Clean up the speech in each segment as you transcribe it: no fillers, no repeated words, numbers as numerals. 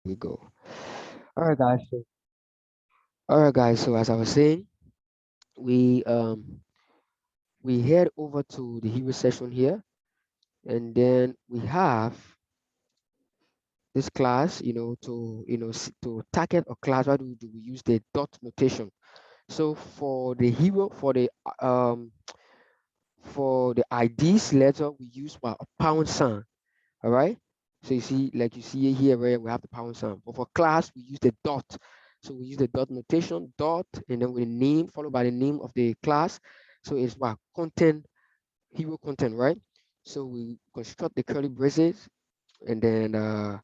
we go. All right, guys. So as I was saying, we um we head over to the hero session here, and then we have this class. To target a class, what do? We use the dot notation. So for the hero, for the IDs letter, we use what, a pound sign. All right. So you see, like you see here where we have the pound sign. But for class, we use the dot. So we use the dot notation, dot, and then with the name followed by the name of the class. So it's what, content, hero content, right? So we construct the curly braces, and then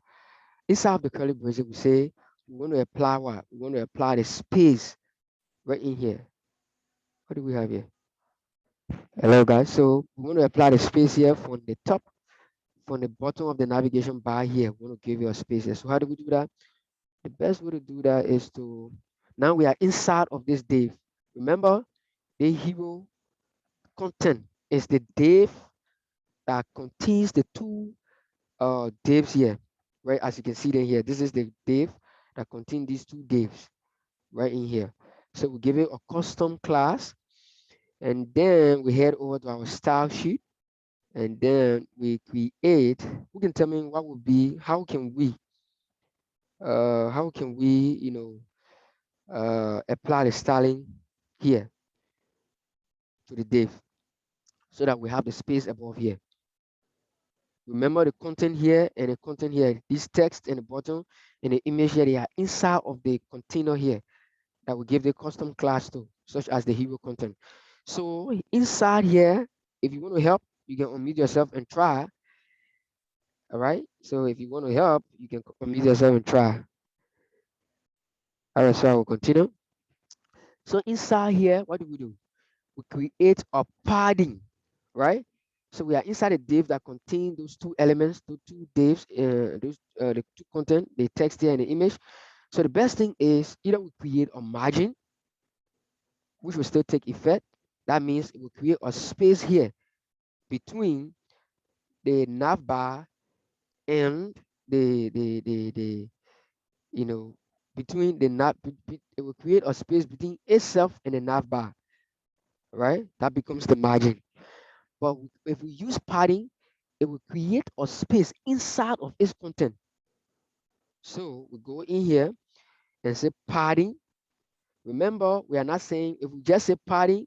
inside of the curly braces, we say we want to apply what? We want to apply the space right in here. What do we have here? Hello, guys. So we want to apply the space here from the top, from the bottom of the navigation bar here. We want to give you a space here. So how do we do that? The best way to do that is to, now we are inside of this div. Remember, the hero content is the div that contains the two divs here, right? As you can see them here, this is the div that contains these two divs right in here. So we give it a custom class, and then we head over to our style sheet, and then we create. We can tell me what would be, how can we apply the styling here to the div so that we have the space above here. Remember the content here and the content here, this text in the bottom and the image here, they are inside of the container here that we give the custom class to, such as the hero content. So inside here, if you want to help, you can unmute yourself and try. All right. So if you want to help, you can unmute yourself and try. All right. So I will continue. So inside here, what do? We create a padding, right? So we are inside a div that contain those two elements, two divs, the two content, the text here and the image. So the best thing is either we create a margin, which will still take effect. That means it will create a space here between the nav bar and the you know between the nav. It will create a space between itself and the nav bar, right? That becomes the margin. But if we use padding, it will create a space inside of its content. So we go in here and say padding. Remember, we are not saying, if we just say padding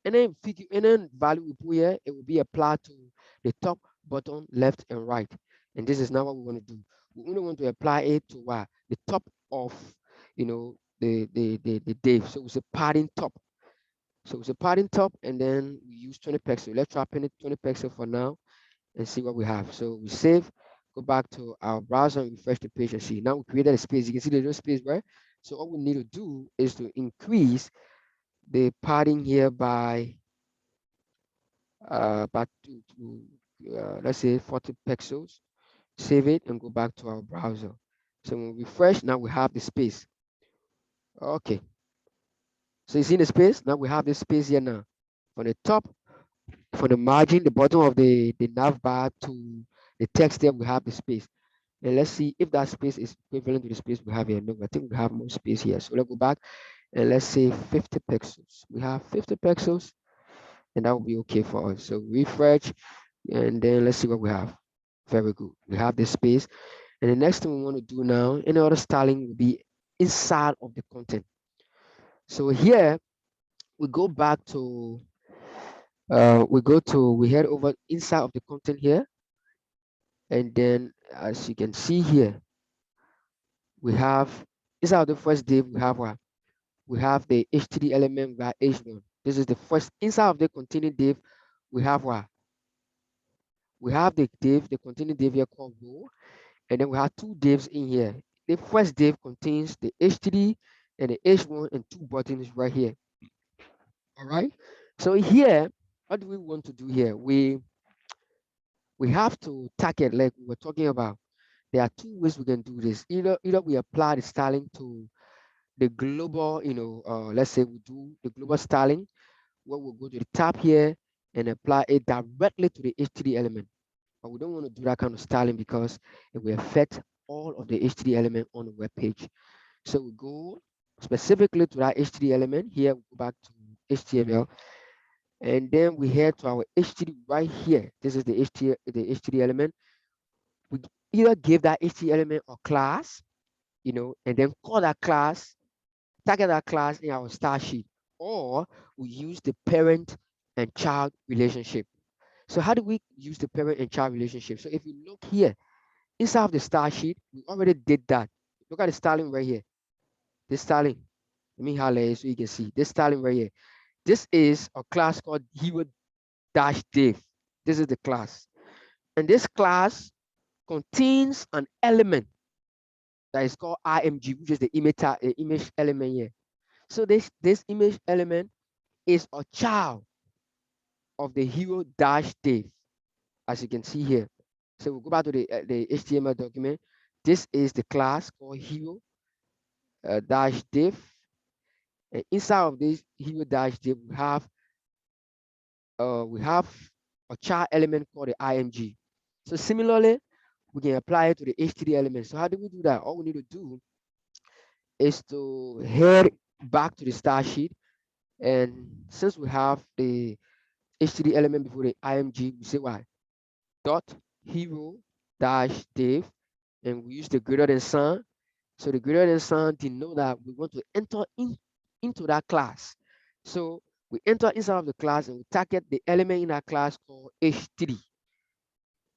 and then figure and then value we put here, it will be applied to the top, bottom, left, and right. And this is not what we want to do. We only want to apply it to what? The top of the div. So we say padding top. So it's a padding top, and then we use 20 pixels. Let's try pin it 20 pixels for now and see what we have. So we save, go back to our browser and refresh the page and see. Now we created a space. You can see there's no space, right? So all we need to do is to increase the padding here by let's say 40 pixels. Save it and go back to our browser. So when we refresh, now we have the space. Okay. So you see the space? Now we have this space here now. From the top, from the margin, the bottom of the nav bar to the text there, we have the space. And let's see if that space is equivalent to the space we have here. No, I think we have more space here. So let's go back and let's say 50 pixels. We have 50 pixels, and that will be okay for us. So refresh, and then let's see what we have. Very good. We have this space. And the next thing we want to do now, any other styling will be inside of the content. So here we go back to we head over inside of the content here, and then as you can see here, we have inside of the first div, we have what? We have the HTTP element by H1. This is the first inside of the containing div. We have what? We have the div, the containing div here called row, and then we have two divs in here. The first div contains the HTTP and the H1 and two buttons right here. All right. So here, what do we want to do here? We have to target, like we were talking about. There are two ways we can do this. Either we apply the styling to the global, let's say we do the global styling, where we'll go to the tab here and apply it directly to the HTTP element. But we don't want to do that kind of styling because it will affect all of the HTTP element on the web page. So we go specifically to that HTTP element. Here we go back to HTML, and then we head to our HTTP right here. This is the HTTP element. We either give that HTTP element a class, and then call that class, target that class in our style sheet, or we use the parent and child relationship. So how do we use the parent and child relationship? So if you look here inside of the style sheet, we already did that. Look at the styling right here. This styling. Let me highlight so you can see this styling right here. This is a class called hero-div. This is the class. And this class contains an element that is called img, which is the image element here. So this image element is a child of the hero-div, as you can see here. So we'll go back to the HTML document. This is the class called hero dash div. And inside of this hero dash div, we have a child element called the img. So similarly, we can apply it to the HTTP element. So how do we do that? All we need to do is to head back to the style sheet. And since we have the HTTP element before the img, we say why? Dot hero dash div, and we use the greater than sign. So the greater than sign denote that we want to enter into that class. So we enter inside of the class and we target the element in that class called h3.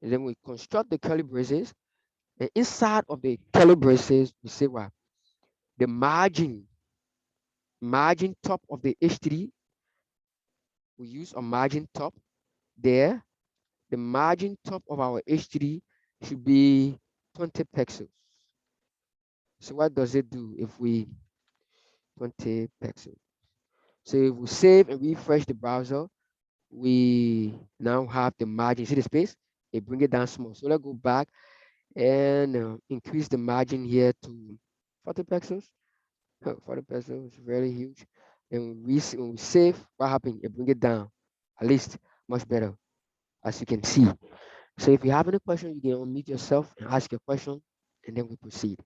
And then we construct the curly braces. And inside of the curly braces, we say what? The margin top of the h3, we use a margin top there. The margin top of our h3 should be 20 pixels. So what does it do if we 20 pixels? So if we save and refresh the browser, we now have the margin. See the space? It bring it down small. So let's go back and increase the margin here to 40 pixels. 40 pixels is very huge. And when we save, what happened? It bring it down, at least much better, as you can see. So if you have any question, you can unmute yourself and ask your question, and then we proceed.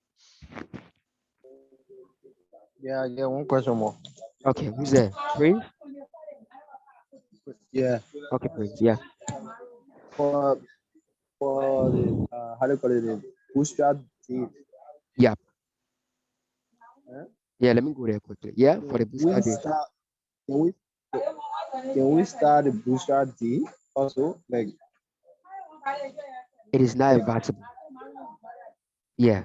Yeah, I get one question more. Okay, who's there? Prince? Yeah, Okay, Prince. Yeah. for for the how do you call it? The bootstrap deep. Yeah. Eh? Yeah, let me go there quickly. Yeah, for the We booster day. start. Can we can we start the bootstrap D also? It is not Like advisable. Yeah.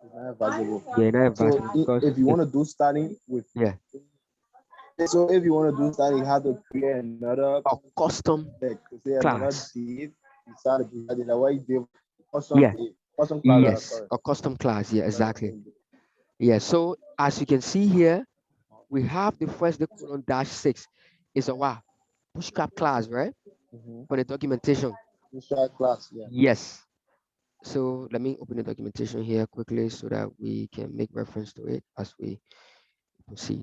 it's not advisable. Yeah, not So advisable because if you if want to do starting with, yeah, so if you want to do starting, you have to create another, a custom like say another class. div inside the bootstrap. Like why you div custom Yeah. div, custom class. Yes, Sorry. a custom class. Yeah, Sorry. exactly. Yeah. So as you can see here, we have the first the colon dash 6 is a what? Bootstrap class, right? Mm-hmm. For the documentation. Bootstrap class. Yeah. Yes. So let me open the documentation here quickly so that we can make reference to it as we proceed.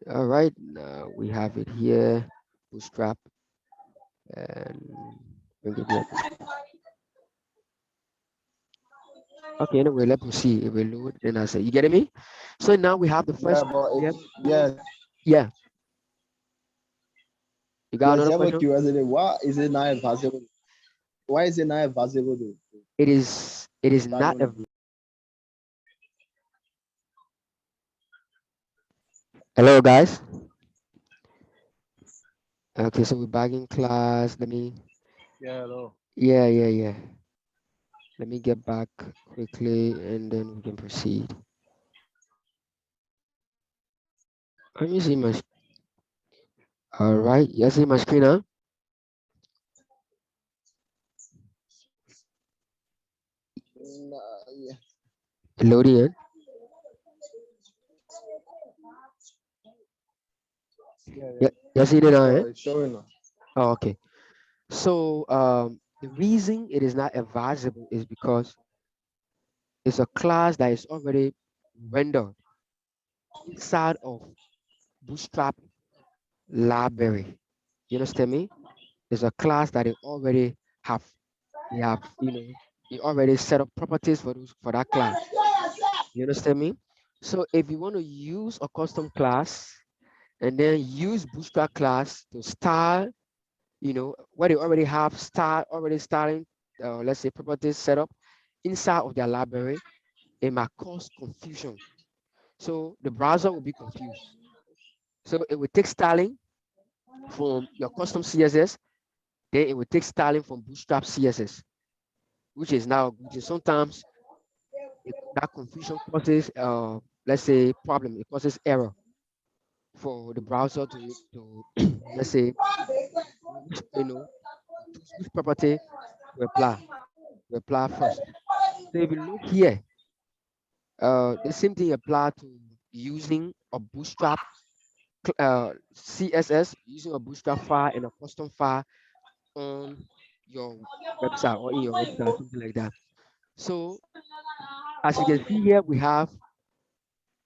All right, now we have it here, Bootstrap, and bring it here. Okay, anyway, let's proceed. It will load, then I say, you getting me? So now we have the Yeah, first, but we have, yeah, yeah, you got yeah. another Just for question? curiosity, why is it not advisable? Why is it not advisable It is starting not on the a, boot? hello guys. Okay, so we're back in class. Yeah, hello. Yeah. Let me get back quickly and then we can proceed. Let me see my, all right, you see my screen now? Yeah, Loading in. yeah. Yeah, you see it now, eh? It's showing now. Oh, okay. So the reason it is not advisable is because it's a class that is already rendered inside of Bootstrap library. You understand me? It's a class that they already have. They have. you already set up properties for that class. You understand me? So if you want to use a custom class and then use Bootstrap class to style, where they already have starting, let's say properties set up inside of their library, it might cause confusion. So the browser will be confused. So it will take styling from your custom CSS, then it will take styling from Bootstrap CSS, which is sometimes that confusion causes, let's say, problem. It causes error for the browser to let's say, which, choose which property to apply first. So if you look here, the same thing apply to using a Bootstrap CSS, using a Bootstrap file and a custom file on your website or in your website, something like that. So as you can see here, we have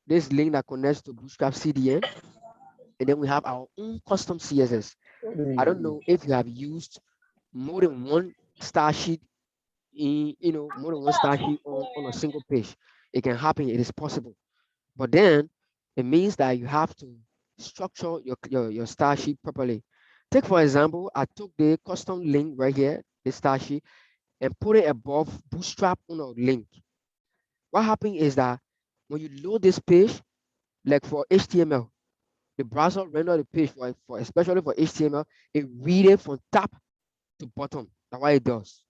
this link that connects to Bootstrap CDN, and then we have our own custom CSS. I don't know if you have used more than one style sheet more than one style sheet on a single page. It can happen, it is possible. But then it means that you have to structure your style sheet properly. Take for example, I took the custom link right here, the style sheet, and put it above Bootstrap on a link. What happened is that when you load this page, like for HTML, the browser render the page for especially for HTML, it read it from top to bottom. That's why it does.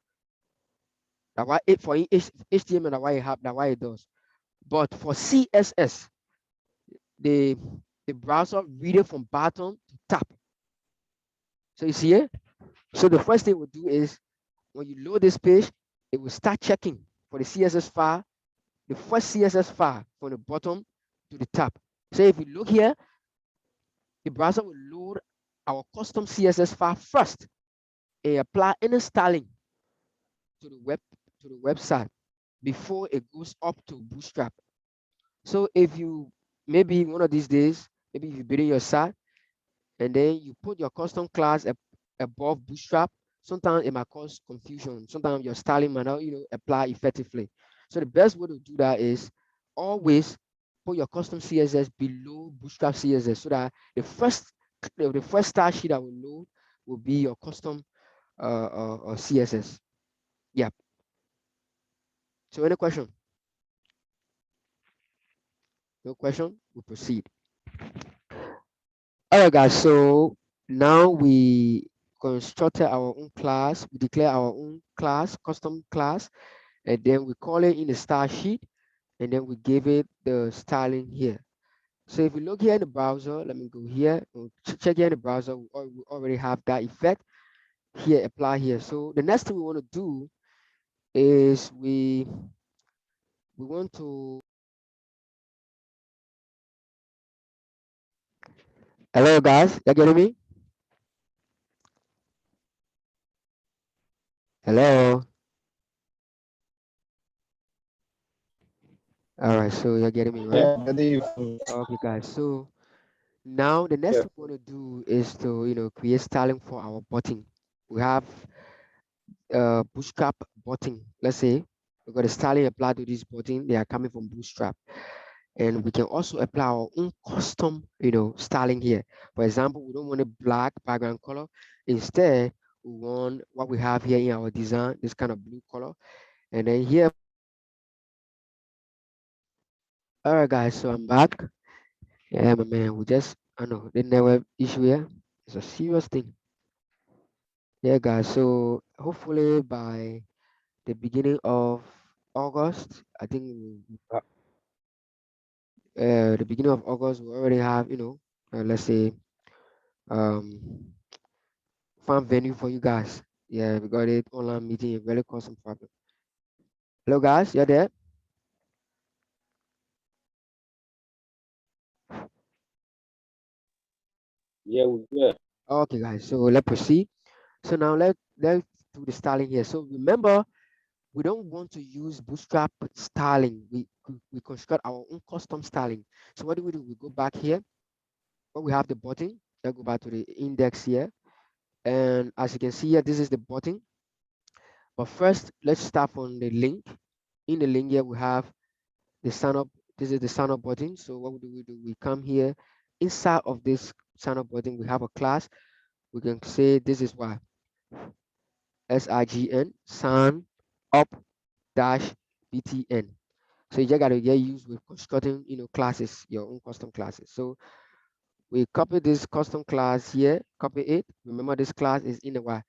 That's why it for HTML, that's why it does. But for CSS, the the browser read it from bottom to top. So you see it? So the first thing we'll do is when you load this page, it will start checking for the CSS file, the first CSS file from the bottom to the top. So if you look here, the browser will load our custom CSS file first and apply any styling to the website before it goes up to Bootstrap. So if you maybe one of these days, maybe if you're building your site and then you put your custom class above Bootstrap, sometimes it might cause confusion. Sometimes your styling might not, apply effectively. So the best way to do that is always put your custom CSS below Bootstrap CSS so that the first style sheet that will load will be your custom CSS. Yeah. So any question? No question? We proceed. All right, guys. So now we constructed our own class. We declare our own class, custom class, and then we call it in the style sheet, and then we give it the styling here. So if you look here in the browser, let me go here. Check here in the browser. We already have that effect here. Apply here. So the next thing we want to do is we want to. Hello, guys. You getting me? Hello. All right. So you're getting me, right? Yeah, getting you. Okay, guys. So now the next Yeah. thing we want to do is to create styling for our button. We have Bootstrap button. Let's say we got a styling applied to this button. They are coming from Bootstrap, and we can also apply our own custom styling here. For example, we don't want a black background color. Instead, we want what we have here in our design, this kind of blue color, and then here. All right, guys. So I'm back. Yeah, my man. I know the network issue here. It's a serious thing. Yeah, guys. So hopefully by the beginning of August, I think the beginning of August we already have, let's say um farm venue for you guys. Yeah, we got it online meeting. It really caused some problem. Hello, guys. You there? Yeah, we good. Okay, guys. So let's proceed. So now let's do the styling here. So remember, we don't want to use Bootstrap styling. We construct our own custom styling. So what do? We go back here. Where we have the button. Let's go back to the index here. And as you can see here, this is the button. But first, let's start from the link. In the link here, we have the sign up. This is the sign up button. So what do? We come here. Inside of this sign up button, we have a class. We can say this is what SIGN sign up dash BTN. So you just gotta get used with constructing, classes, your own custom classes. So we copy this custom class here, copy it. Remember this class is in the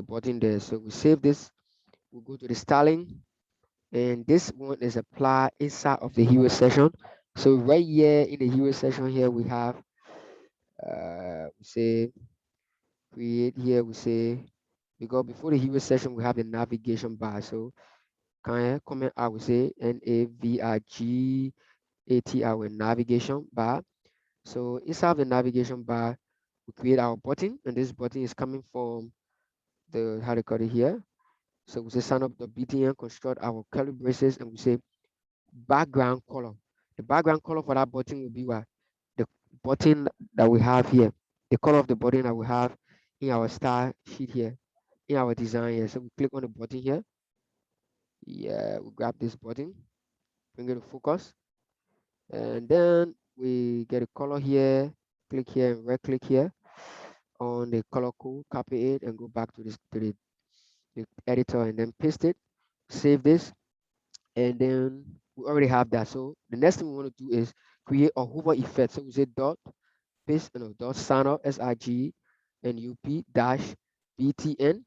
button there. So we save this. We go to the styling, and this one is applied inside of the hero session. So right here in the hero session here we have we say create here. We say because before the hero session we have the navigation bar. So kind of comment I would say NAVIGATR with navigation bar. So inside of the navigation bar, we create our button, and this button is coming from the how they call it here. So we say sign up the BTN, construct our curly braces, and we say background color. The background color for that button will be what? The button that we have here. The color of the button that we have in our style sheet here, in our design here. So we click on the button here. Yeah, we grab this button, bring it to focus, and then we get a color here. Click here and right click here on the color code, copy it, and go back to this the editor and then paste it. Save this, and then we already have that. So the next thing we want to do is create a hover effect. So we say dot paste, dot sign up SIG and UP dash BTN.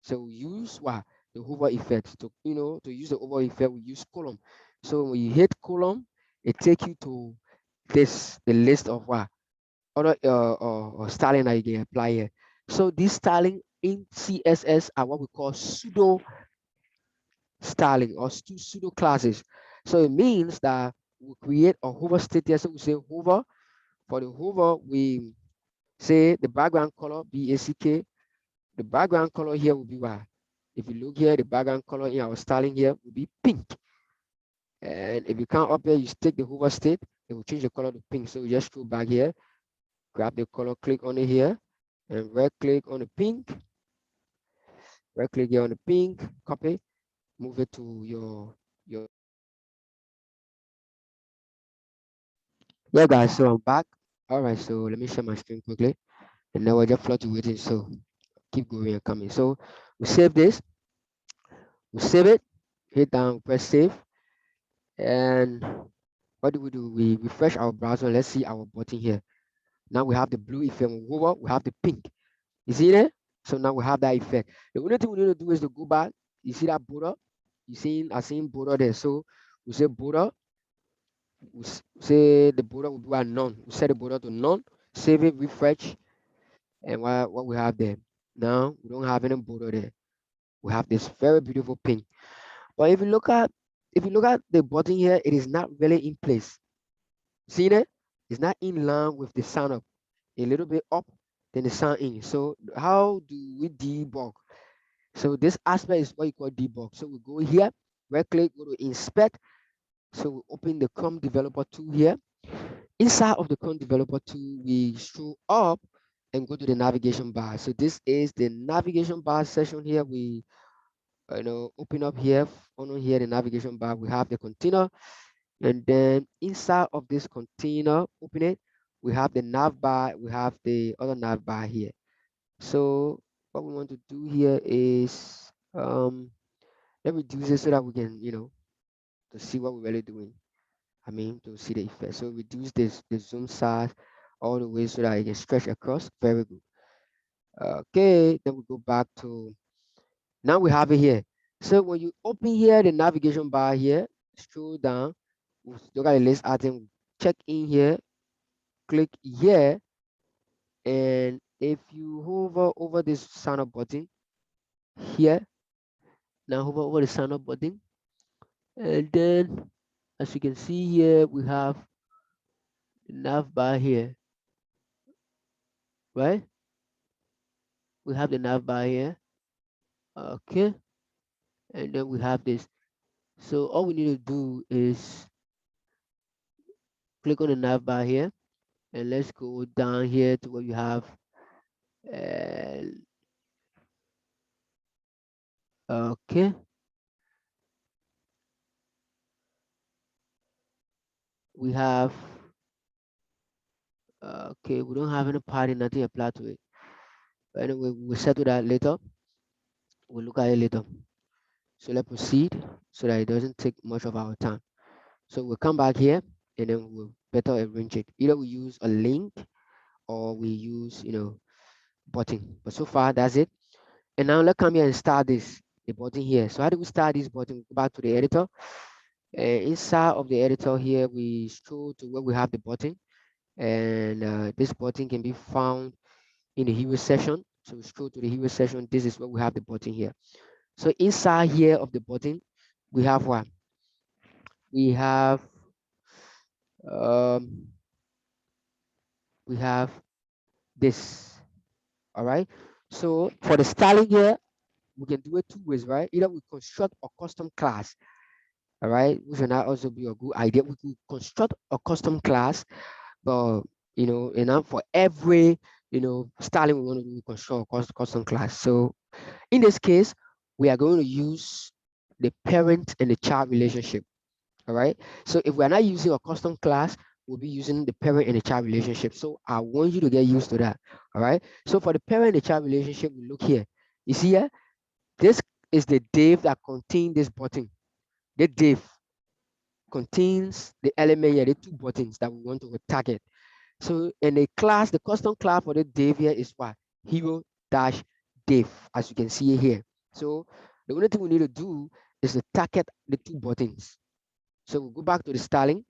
So we use what the hover effect to use the hover effect. We use column. So when you hit column, it take you to the list of what other styling that you can apply here. So this styling in CSS are what we call pseudo styling or pseudo classes. So it means that we create a hover state here. So we say hover. For the hover, we say the background color BACK. The background color here will be what? If you look here, the background color in our styling here will be pink. And if you come up here, you take the hover state, it will change the color to pink. So we just scroll back here, grab the color, click on it here, and right click on the pink. Right click here on the pink, copy, move it to your yeah guys, so I'm back. All right, so let me share my screen quickly, and now we're just fluctuating, so keep going and coming. So we save this, we save it, hit down, press save, and what do? We refresh our browser. Let's see our button here. Now we have the blue effect. When we hover, we have the pink. You see there? So now we have that effect. The only thing we need to do is to go back. You see that border? I seen border there. So we say border. Say the border will be a none. We set the border to none. Save it, refresh, and what we have there. Now we don't have any border there. We have this very beautiful pink. But if you look at the button here, it is not really in place. See that? It's not in line with the sound up. A little bit up, then the sound in. So how do we debug? So this aspect is what you call debug. So we go here, right click, go to inspect. So we open the Chrome developer tool here. Inside of the Chrome developer tool, we scroll up and go to the navigation bar. So this is the navigation bar section here. We open up here, on here the navigation bar. We have the container, and then inside of this container, open it. We have the nav bar. We have the other nav bar here. So what we want to do here is let me reduce it so that we can to see what we're really doing. I mean to see the effect. So reduce the zoom size all the way so that it can stretch across. Very good. Okay, then we go back to now we have it here. So when you open here the navigation bar here, scroll down, look at the list item, check in here, click here, and if you hover over this sign up button here, now hover over the sign up button, and then as you can see here, we have the nav bar here, right? We have the nav bar here, okay, and then we have this. So all we need to do is click on the nav bar here, and let's go down here to where you have, uh, Okay. We have, okay, we don't have any padding, nothing applied to it. But anyway, we'll settle that later. We'll look at it later. So let's proceed so that it doesn't take much of our time. So we'll come back here and then we'll better arrange it. Either we use a link or we use, button. But so far, that's it. And now let's come here and start the button here. So how do we start this button? We go back to the editor. Inside of the editor here, we scroll to where we have the button. And this button can be found in the hero section. So we scroll to the hero section. This is where we have the button here. So inside here of the button, we have what? We have um, we have this. All right. So for the styling here, we can do it two ways, right? Either we construct a custom class, all right, which will not also be a good idea. We could construct a custom class, but and now for every styling we want to do, we construct a custom class. So in this case, we are going to use the parent and the child relationship. All right. So if we're not using a custom class, we'll be using the parent and the child relationship. So I want you to get used to that. All right. So for the parent and the child relationship, we look here. You see here, this is the div that contains this button. The div contains the element here, the two buttons that we want to target. So in the class, the custom class for the div here is what? Hero dash div, as you can see here. So the only thing we need to do is to target the two buttons. So we'll go back to the styling,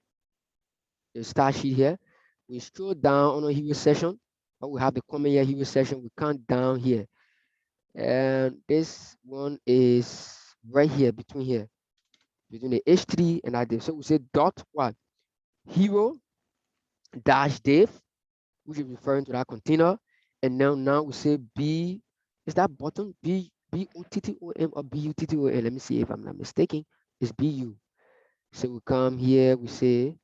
the style sheet here. We scroll down on the hero section, but we have the comment here, hero section. We count down here. And this one is right here, between the H3 and that div. So we say dot what? Hero dash div, which is referring to that container. And now we say B, is that button B-U-T-T-O-M or B-U-T-T-O-N? Let me see if I'm not mistaken. It's B-U. So we come here, we say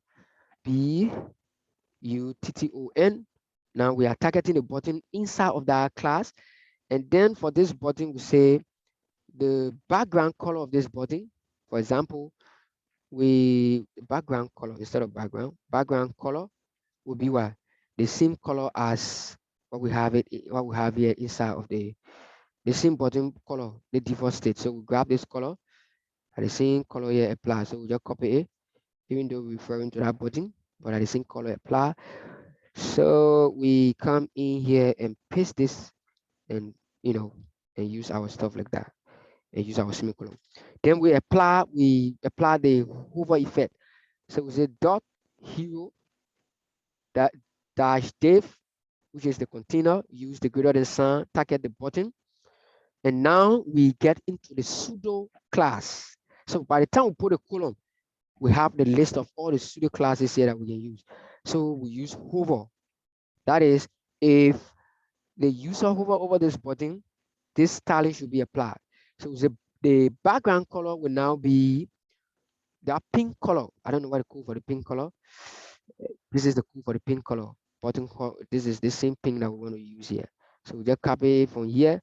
B-U-T-T-O-N. Now we are targeting the button inside of that class. And then for this button, we say the background color of this button. For example, background color instead of background color will be what? The same color as what we have here inside of the same button color, the default state. So we grab this color and the same color here apply. So we just copy it, even though we're referring to that button, but at the same color apply. So we come in here and paste this and and use our stuff like that and use our semicolon. Then we apply the hover effect. So we say dot hero that dash div, which is the container, use the greater than sign, target the button. And now we get into the pseudo class. So by the time we put a column, we have the list of all the pseudo classes here that we can use. So we use hover. That is, if the user hover over this button, this styling should be applied. So the background color will now be that pink color. I don't know what to call for the pink color. This is the code for the pink color button. This is the same pink that we want to use here. So we just copy it from here,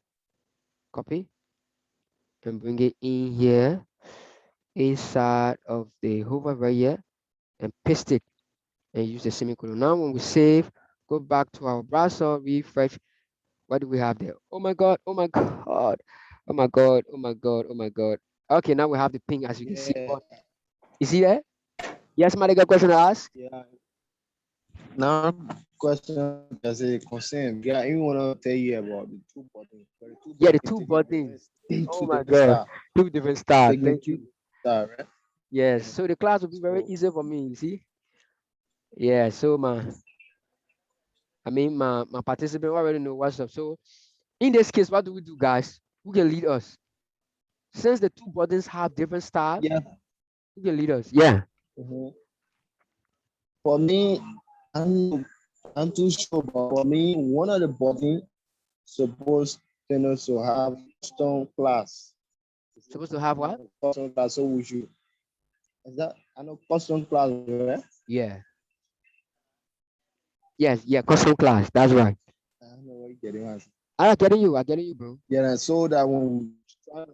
copy, and bring it in here inside of the hover right here and paste it and use the semicolon. Now when we save, go back to our browser, refresh. What do we have there? Oh my god, oh my god, oh my god, oh my god, oh my god. Okay, now we have the ping as you can see. Yeah, But you see that? Yes, somebody got a question to ask? yeah. Now, question does it concern? Yeah, I want to tell you about the two buttons. But the two Yeah, the buttons two taking buttons. Oh two my different god, style, two different styles. taking Thank two you. different style, right? Yes, Yeah. so the class will be very So easy for me, you see? Yeah, so my participant already know what's up. So in this case, what do we do, guys? Who can lead us? Since the two buttons have different styles, yeah. who can lead us? Yeah. Mhm. For me, I'm I'm too sure, but for me, one of the buttons supposed to have custom class. It's Supposed to supposed have to what? have a custom class, so we should. Is that I know custom class, right? Yeah. Yes, yeah, custom class. That's right. I don't know what you're getting at. I'm getting you, bro. Yeah, so that when we try,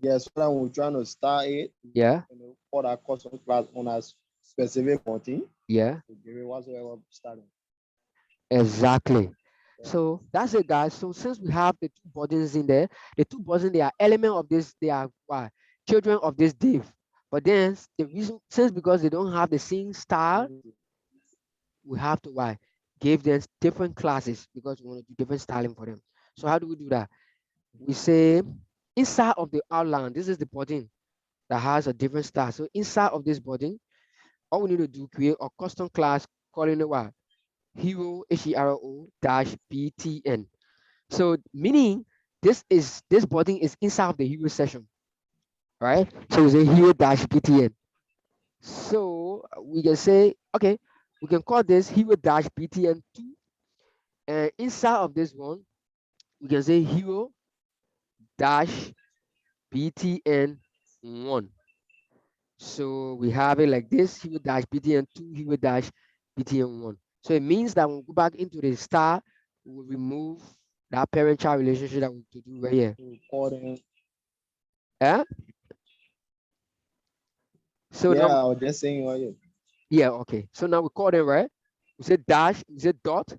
Yes, when we're trying to start it, Yeah, for that custom class on a specific button, yeah, to give it whatsoever starting. exactly. Yeah. So that's it, guys. So since we have the two buttons in there, the two buttons, they are element of this, they are what? Children of this div. But then the reason, since because they don't have the same style, we have to why? Give them different classes because we want to do different styling for them. So how do we do that? We say inside of the outline, this is the button that has a different style. So inside of this button, all we need to do create a custom class calling it what? Hero HERO dash BTN. So meaning this button is inside of the hero session, right? So it's a hero dash BTN. So we can say, okay, we can call this hero dash BTN2, and inside of this one, we can say hero dash BTN1. So we have it like this, hero dash BTN2, hero dash BTN1. So it means that when we go back into the star, we will remove that parent-child relationship that we to do right here. Recording. Yeah. So Yeah, now, I was just saying what you yeah, okay. So now we call them right. We say dash, we say dot,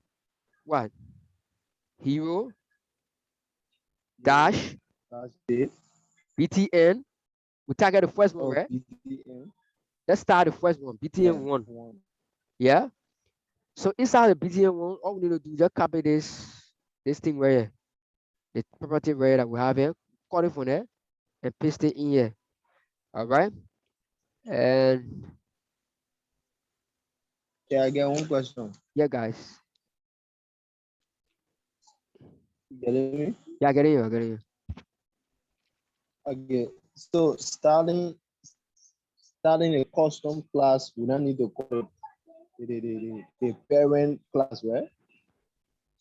what? Hero do. dash That's it. BTN. We target the first one, Oh, right? BTN. Let's start the first one, Yeah, BTN1. one. Yeah. So inside the BTN1, all we need to do is just copy this thing right here, the property right here that we have here, call it from there and paste it in here. All right. And Yeah, I get one question. yeah, guys. You getting me? Yeah, I get it. I get it. Okay. So starting a custom class, we don't need to call it the parent class, right?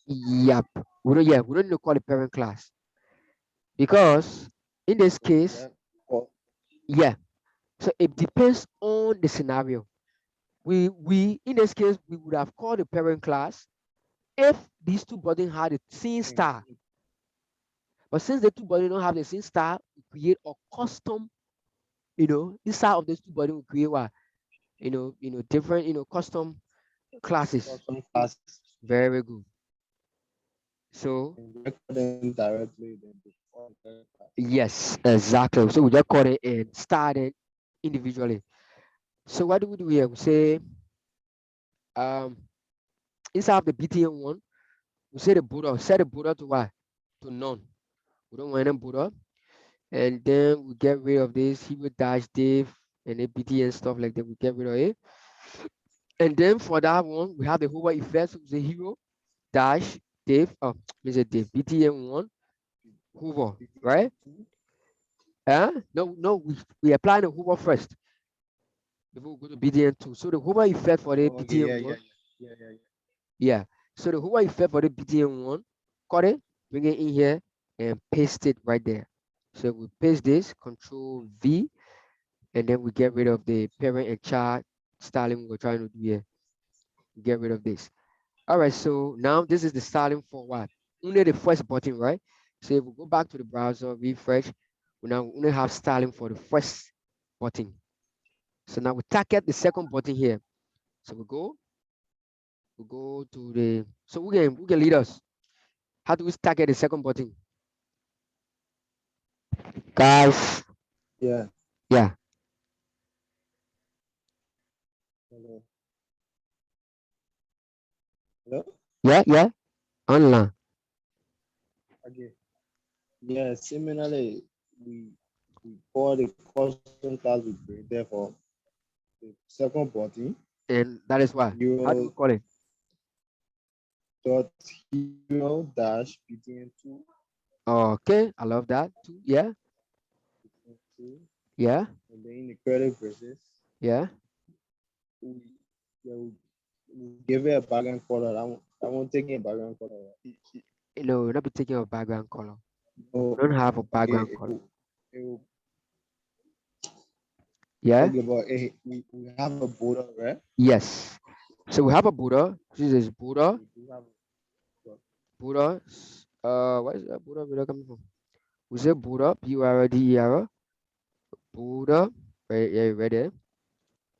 Yep. We don't need to call it parent class because in this So we case, just call yeah. So it depends on the scenario. We in this case we would have called the parent class if these two buttons had the same mm, style. But since the two buttons don't have the same style, we create a custom, inside of those two buttons we create what? Different, custom classes. custom classes Very good. So and record them directly. Then they call the parent class. yes, exactly. So we just call it and start it individually. So what do we do here? We say um inside of the BTN1, we say the border, set the border to what? To none. We don't want any border. And then we get rid of this hero dash div and APT and stuff like that. We get rid of it. And then for that one, we have the hover effect. So the hero dash div, means a div BTN1 hover, right? BTN2. No, no, we apply the hover first before we go to BTN2. So the hover effect for the Oh, okay, yeah, yeah, BTN1, yeah, yeah, yeah. yeah. So the hover effect for the BTN1, cut it, bring it in here, and paste it right there. So we paste this, Control V, and then we get rid of the parent and child styling we're trying to do here. Get rid of this. All right, so now this is the styling for what? Only the first button, right? So if we go back to the browser, refresh, we now only have styling for the first button. So now we target the second button here. So we go to the, so we can lead us. How do we target the second button? Guys, Yeah. yeah, Hello. Hello? yeah, online. Okay. Yeah, similarly, we we call the custom class we created for the second button, And that is why. How do we hero call it? dot hero dash btn2 Okay, I love that too. Yeah, two, yeah, and then in the credit versus yeah. we, yeah, we give it a background color. I won't take a background color. No, we're not be taking a background color. We Oh, don't have a okay. background color. It will, Yeah. okay, but we have a border, right? Yes. So we have a Buddha. This is We do have a Buddha. What is that Buddha coming from? We say border, BORDER, border, right there.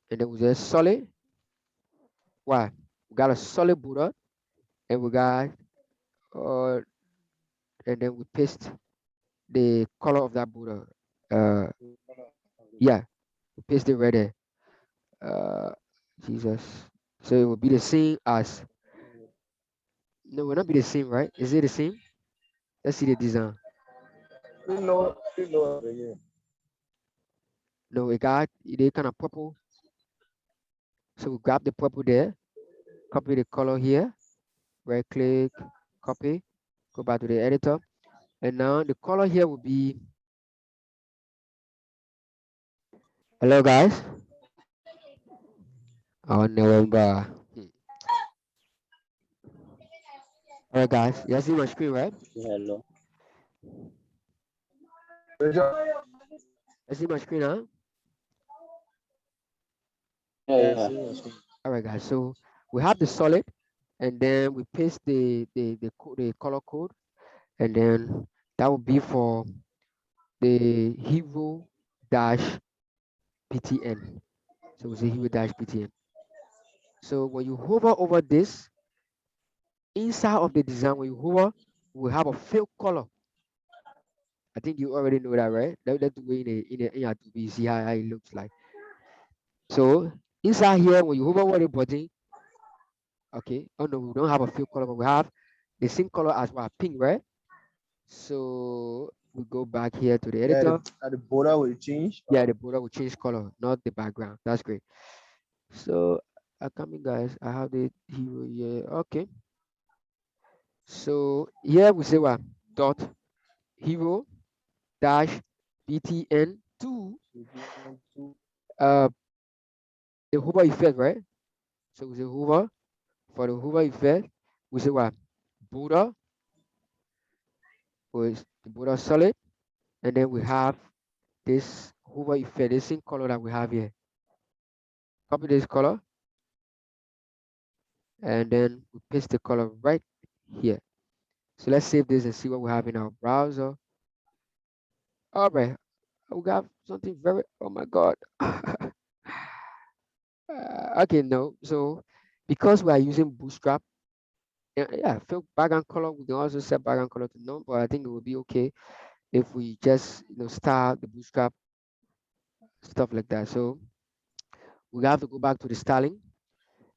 And then we say solid. Why? We got a solid border, and we got uh, and then we paste the color of that border. Uh, yeah, we paste it right there. Uh, Jesus. So it will be the same as. No, it will not be the same, right? Is it the same? Let's see the design. You know again. No, it got they kind of purple. So we grab the purple there, copy the color here, right click, copy, go back to the editor. And now the color here will be, hello guys. Oh, November. All right, guys. You guys see my screen, right? Hello. You see my screen, huh? Yeah, Yeah, yeah. see your screen. All right, guys. So we have the solid, and then we paste the color code, and then that will be for the hero dash PTN. So we say hero dash PTN. So when you hover over this, inside of the design, when you hover, we have a fill color. I think you already know that, right? That's the way in Adobe, you see how it looks like. So inside here, when you hover over the button, okay. Oh no, we don't have a fill color, but we have the same color as what pink, right? So we go back here to the Yeah, editor. the border will change. Yeah, the border will change color, not the background. That's great. So coming guys, I have the hero here. Okay. So here we say what dot hero dash btn two uh the hover effect, right? So we say hover for the hover effect. We say what border was the border solid, and then we have this hover effect, the same color that we have here. Copy this color, and then we paste the color right here. So let's save this and see what we have in our browser. All right, we got something very, oh my God. Okay, no. So because we are using Bootstrap, yeah, fill background color, we can also set background color to none, but I think it will be okay if we just, style the Bootstrap, stuff like that. So we have to go back to the styling,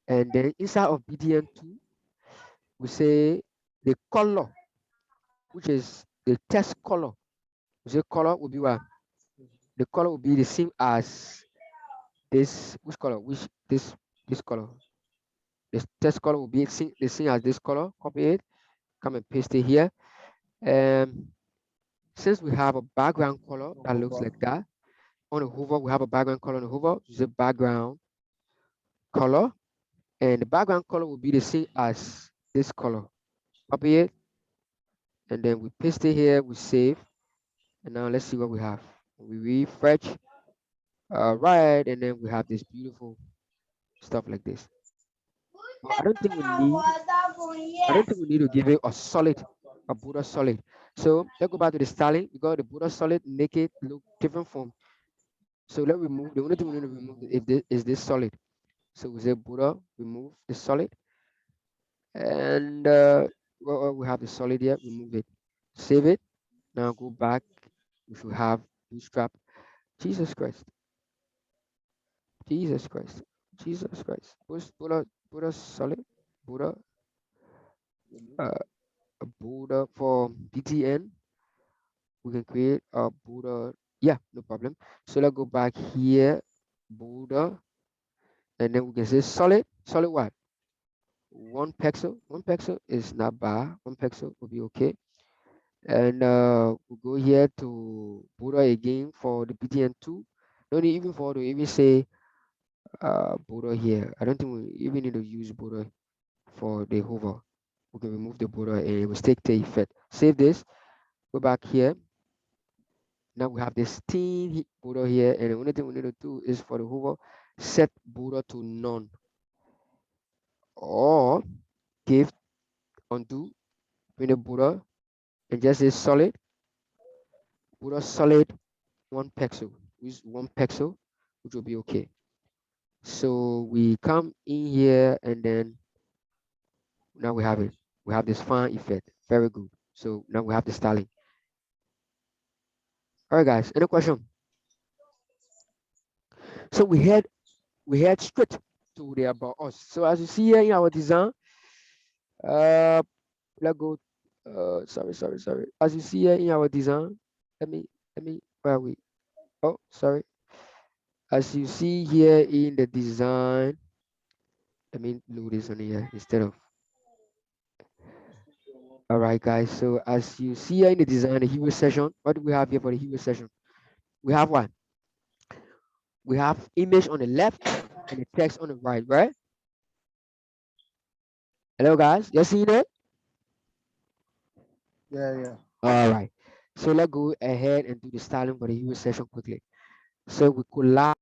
and then inside of BDN2, we say the color, which is the text color. We say color will be what? The color will be the same as this, which color? This color. This text color will be the same as this color. Copy it, come and paste it here. And since we have a background color that looks like that, on the hover, we have a background color on the hover, use a background color, and the background color will be the same as this color. Copy it, and then we paste it here, we save, and now let's see what we have. We refresh, right, and then we have this beautiful stuff like this. But I don't think we need to give it a border solid. So let's go back to the styling. We got the border solid, make it look different from. So let's remove, the only thing we need to remove is this solid. So we say border, remove the solid, and we have the solid here, remove it, save it. Now go back. We should have Bootstrap. Jesus Christ, Jesus Christ, Jesus Christ. Border solid, border, uh, a border for BTN. We can create a border. Yeah, no problem. So let's go back here, border, and then we can say solid. Solid what? 1 pixel. 1 pixel is not bad. 1 pixel will be okay. And we'll go here to border again for the BTN2. No need even for to even say border here. I don't think we even need to use border for the hover. We can remove the border and it will take the effect. Save this. Go back here. Now we have this thin border here, and the only thing we need to do is for the hover, set border to none, or give undo, bring the border, and just say solid. put a solid 1 pixel. Use 1 pixel, which will be okay. So we come in here and then now we have it. We have this fine effect. Very good. So now we have the styling. All right, guys. Any question? So we head straight to the about us. So as you see here in our design, uh, let's go. Sorry. As you see here in our design, let me where are we? Oh, sorry. As you see here in the design, let me load this on here instead of. All right, guys. So as you see here in the design, the hero session, what do we have here for the hero session? We have one. We have image on the left and the text on the right, right? Hello, guys. You seeing it? Yeah. All right. So let's go ahead and do the styling for the hero session quickly. So we collab.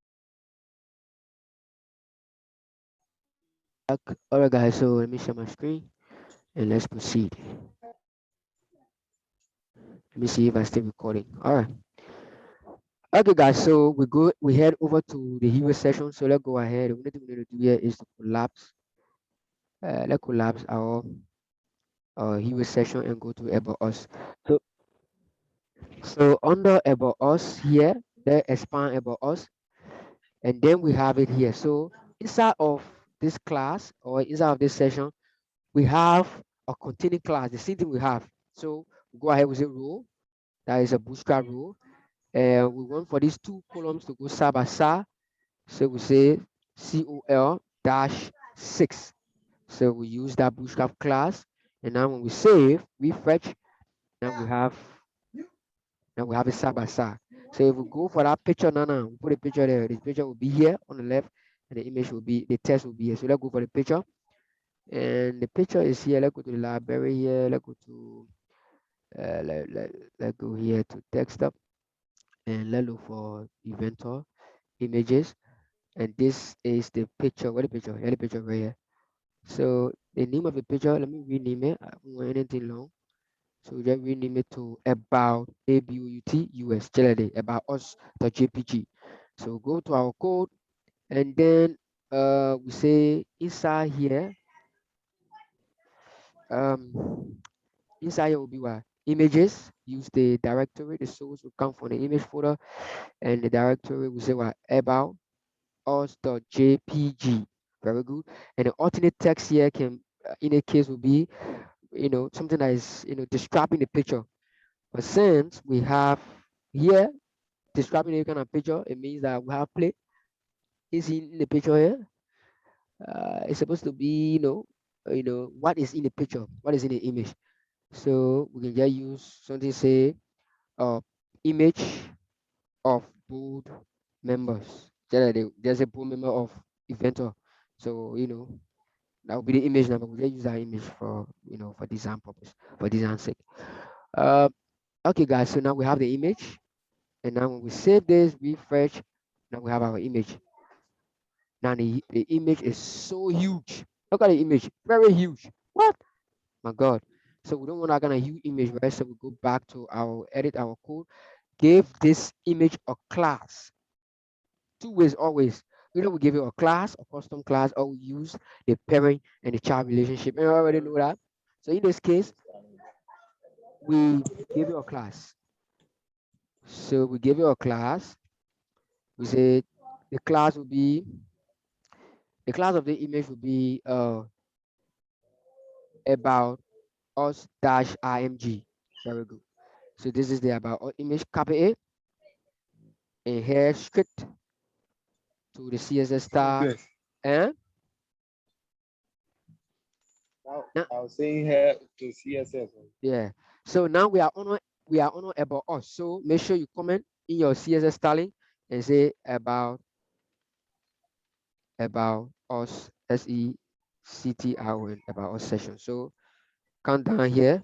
All right, guys. So let me share my screen and let's proceed. Let me see if I still recording. All right. Okay, guys. So we head over to the hero session. So let's go ahead. The only thing we need to do here is to collapse. Let's collapse our hero session and go to about us. So under about us here, they expand about us, and then we have it here. So inside of this class or inside of this session, we have a containing class, the same thing we have. So we go ahead with a rule, that is a bootstrap rule. And we want for these two columns to go side by side. So we say col dash 6. So we use that bootstrap class. And now when we save, refresh, now we have it side by side. So if we go for that picture now, we put a picture there. The picture will be here on the left, and the image will be, the text will be here. So let's go for the picture. And the picture is here. Let's go to the library here. Let's go to let's go here to desktop and let's look for inventor images. And this is the picture. What the picture? Yeah, the picture right here. So the name of the picture, let me rename it. I don't want anything long. So just rename it to about ABOUT about us.jpg. So go to our code and then we say inside here, um inside here will be what? Images. Use the directory. The source will come from the image folder, and the directory will say what? About us.jpg. Very good. And the alternate text here can, in a case, will be, something that is, describing the picture. But since we have here describing any kind of picture, it means that we have play is in the picture here. It's supposed to be, what is in the picture, what is in the image. So we can just use something, say, image of board members. There's a board member of inventor. So, that will be the image number. We just use that image for, for design purpose, for design sake. Uh, okay, guys. So now we have the image. And now when we save this, refresh, now we have our image. Now the image is so huge. Look at the image, very huge. What? My God. So we don't want that kind of huge image, right? So we go back to our edit our code, give this image a class. Two ways always. Either we give it a class, a custom class, or we use the parent and the child relationship. And you already know that. So in this case, we give it a class. So we give it a class. We say the class will be the class of the image will be about us dash img. Very good. So this is the about us image. Copy it and here straight to the CSS style. Okay. And Now now, I was saying here to CSS. yeah. So now we are on about us. So make sure you comment in your CSS styling and say about us SECTION about us session. So count down here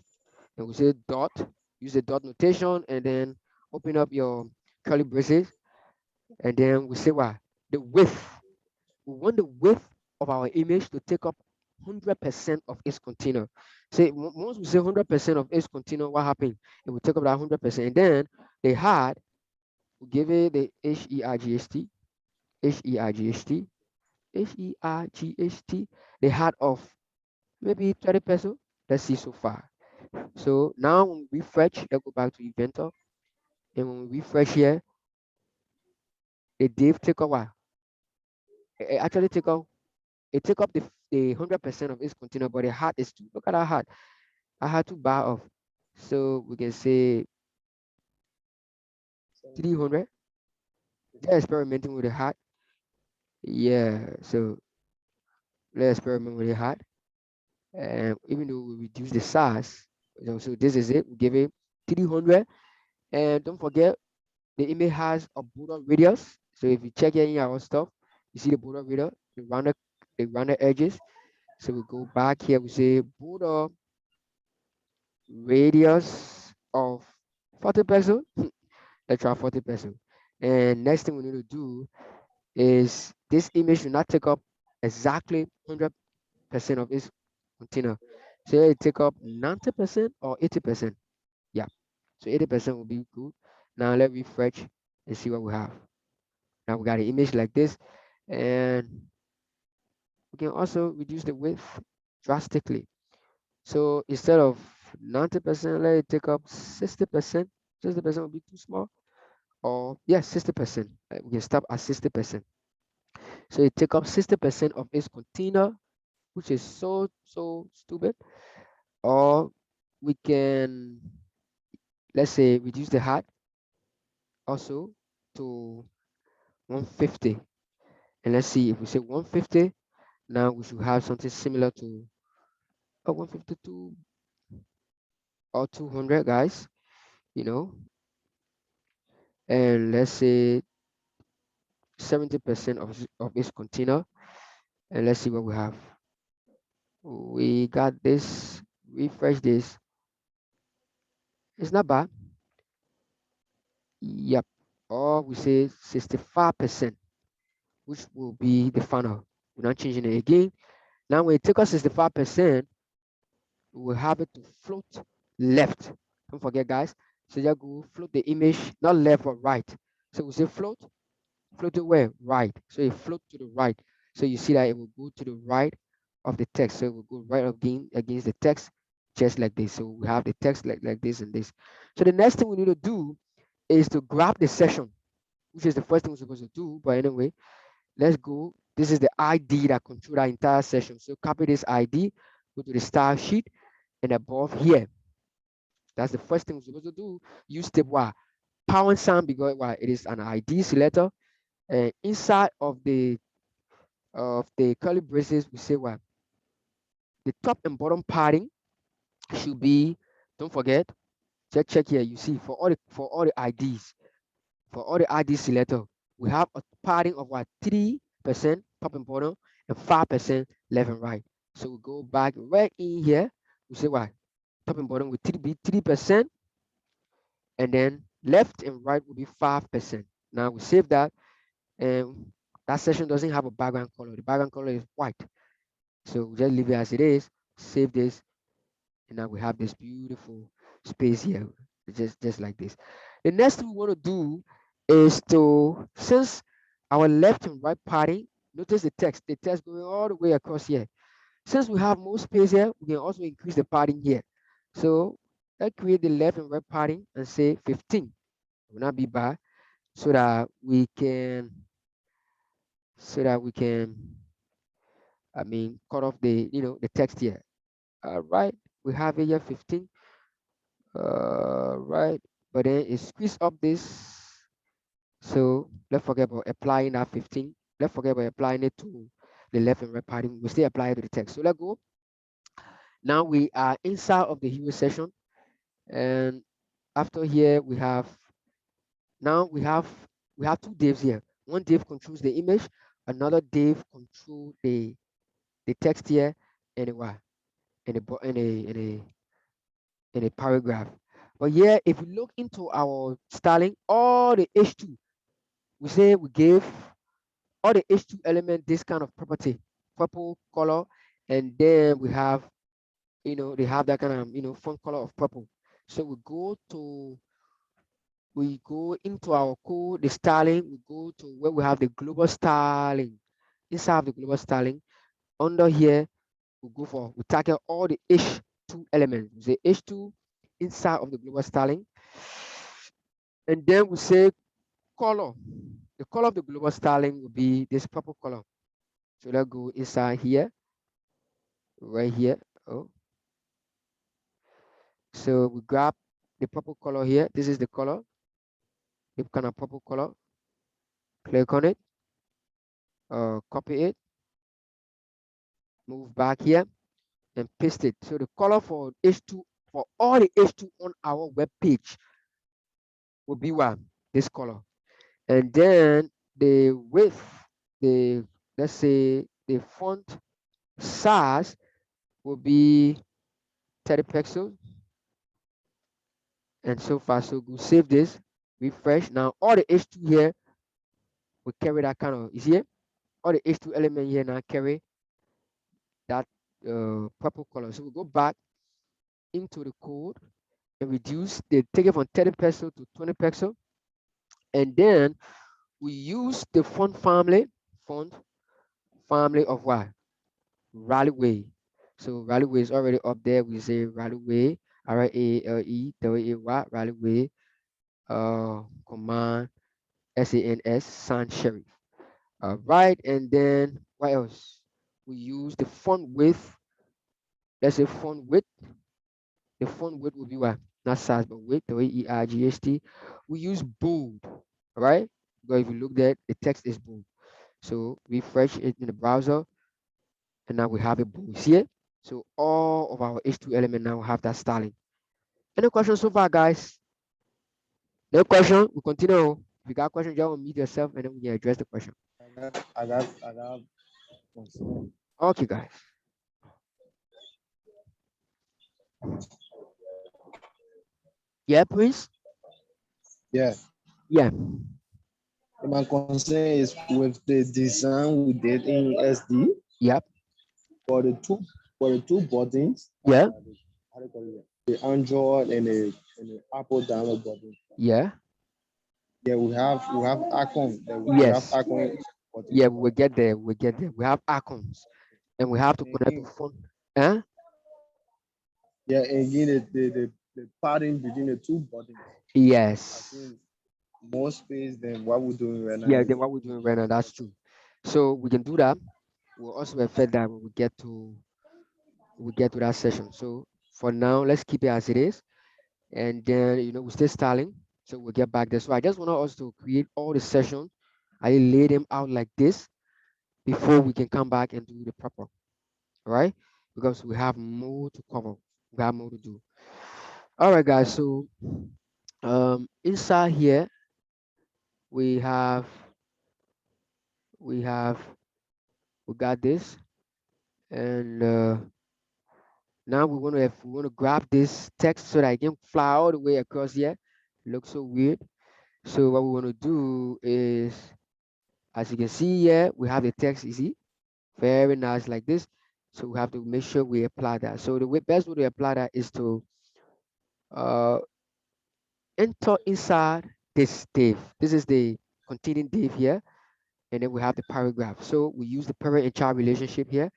and we say dot, use the dot notation and then open up your curly braces and then we say what? The width. We want the width of our image to take up 100% of its container. Say once we say 100% of its container, what happened? It will take up that 100%. And then the heart, we give it the HERGST, HERGST, HERGST, the heart of maybe 30 peso. Let's see so far. So now when we refresh, let's go back to Inventor. And when we refresh here, the div take a while. It actually take up, it take up the 100% of its container, but the heart is too. Look at that heart. I had to bar off. So we can say 300. They're experimenting with the heart. Yeah, so let's experiment with the heart. And even though we reduce the size, so this is it. We give it 300. And don't forget, the image has a border radius. So if you check here in our stuff, you see the border radius, the rounded edges. So we go back here, we say border radius of 40 peso. Let's try 40 peso. And next thing we need to do is this image should not take up exactly 100% of its container. So it take up 90% or 80%. Yeah. So 80% will be good. Now let me refresh and see what we have. Now we got an image like this, and we can also reduce the width drastically. So instead of 90%, let it take up 60%. 60% will be too small. Or yes, 60%. We can stop at 60%. So it take up 60% of its container, which is so stupid. Or we can, let's say, reduce the height also to 150. And let's see if we say 150, now we should have something similar to 152 or 200, guys, you know. And let's say 70% of its container. And let's see what we have. We got this, refresh this. It's not bad. Yep. Or we say 65%, which will be the final. We're not changing it again. Now when you take out 65%, we will have it to float left. Don't forget, guys. So just go float the image, not left or right. So we say float, float it where? Right. So it float to the right. So you see that it will go to the right of the text. So it will go right against the text, just like this. So we have the text like this and this. So the next thing we need to do is to grab the session, which is the first thing we're supposed to do. But anyway, let's go. This is the ID that control that entire session. So copy this ID, go to the style sheet, and above here, that's the first thing we're supposed to do. Use the pound sign because it is an ID selector. And inside of the curly braces, we say the top and bottom padding should be. Don't forget, just check here. You see for all the IDs, for all the ID selector, we have a padding of 3% top and bottom and 5% left and right. So we go back right in here. We say top and bottom will be 3%, and then left and right will be 5%. Now we save that, and that section doesn't have a background color. The background color is white. So we just leave it as it is, save this, and now we have this beautiful space here, just like this. The next thing we want to do is to, since our left and right padding, notice the text going all the way across here. Since we have more space here, we can also increase the padding here. So let's create the left and right padding and say 15. It will not be bad, so that we can, cut off the text here. All right, we have it here 15. Right, but then it squeeze up this. So let's forget about applying that 15. Let's forget about applying it to the left and right padding. We still apply it to the text. So let's go. Now we are inside of the hero session, and after here we have, now we have two divs here. One div controls the image, another div control the text here, and a what? And a in a paragraph. But yeah, if you look into our styling, all the H2, we say we gave all the H2 element this kind of property, purple color, and then we have, they have that kind of, font color of purple. So we go into our code, the styling, we go to where we have the global styling. Inside of the global styling, under here, we target all the H2 elements. The H2 inside of the global styling. And then we say color. The color of the global styling will be this purple color. So let's go inside here, right here. Oh, so we grab the purple color here. This is the color, the kind of purple color. Click on it, copy it, move back here, and paste it. So the color for H2, for all the H2 on our web page will be one, this color. And then the width, the let's say the font size will be 30 pixels. And so far so good. Save this, refresh. Now all the H2 here will carry that kind of, you see it? All the H2 element here now carry that purple color. So we go back into the code and reduce the, take it from 30 pixel to 20 pixel. And then we use the font family of what? Rallyway. So Rallyway is already up there. We say Rallyway, Ralewy, Rallyway, command sans serif. Right, and then what else? We use the font width. Let's say font width. The font width will be what? Not size, but width, WEIGHT. We use bold, right? Because if you look there, the text is bold. So refresh it in the browser, and now we have it bold. See it? So all of our H2 element now have that styling. Any questions so far, guys? No question? We continue. If you got questions, just unmute yourself and then we can address the question. I got concern. Okay, guys. Yeah, please. Yeah. Yeah. My concern is with the design we did in SD Yep. for the two buttons. Yeah. How do you call it? The Android and the Apple download button. Yeah. Yeah, we have icon. We have Yes. icon Yeah, button. we will get there. We'll get there. We have icons and we have to And connect to again, phone. Huh? yeah, and again the padding between the two buttons. I Yes. think more space than what we're doing right now. Yeah, then what we're doing right now, that's true. So we can do that. We'll also affect that when we get to that session. So for now, let's keep it as it is. And then we're still styling. So we'll get back there. So I just want us to create all the sessions. I lay them out like this before we can come back and do the proper. All right? Because we have more to cover. We have more to do. All right, guys. So inside here we have we have we got this, and now we want to grab this text so that I can fly all the way across here. Looks so weird. So what we want to do is, as you can see here, we have the text. You see, very nice like this. So we have to make sure we apply that. So the best way to apply that is to uh, enter inside this div. This is the containing div here, and then we have the paragraph. So we use the parent and child relationship here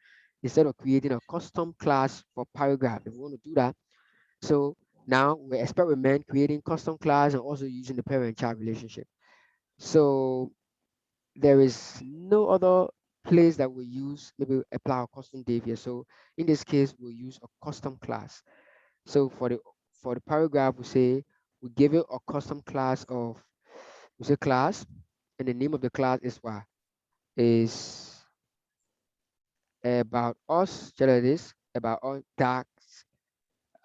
instead of creating a custom class for paragraph. If we want to do that, so now we experiment creating custom class and also using the parent and child relationship. So there is no other place that we use, maybe apply a custom div here. So in this case, we'll use a custom class. So for the paragraph, we give it a custom class of, we say class, and the name of the class is what? Is about us, generally this, about us, docs,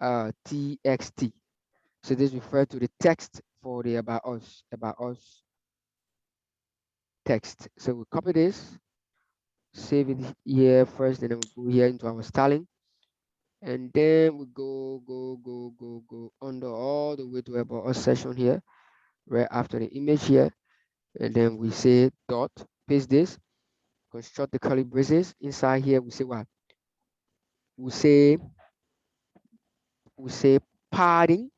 txt. So this refers to the text for the about us text. So we copy this, save it here first, and then we go here into our styling. And then we go under all the way to about us section here, right after the image here. And then we say dot, paste this, construct the curly braces. Inside here, we say what? we say padding.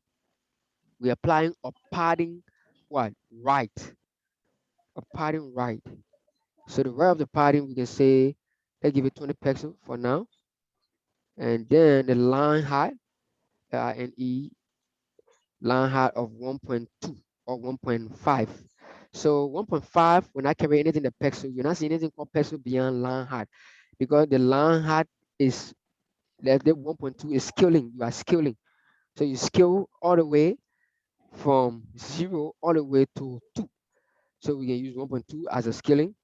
We're applying a padding what? Right. A padding right. So the right of the padding, we can say, let's give it 20 pixels for now. And then the line height, LINE, line height of 1.2 or 1.5. So 1.5, when I carry anything the pixel, you're not seeing anything called pixel beyond line height because the line height is, the 1.2 is scaling. You are scaling. So you scale all the way from 0 all the way to 2. So we can use 1.2 as a scaling,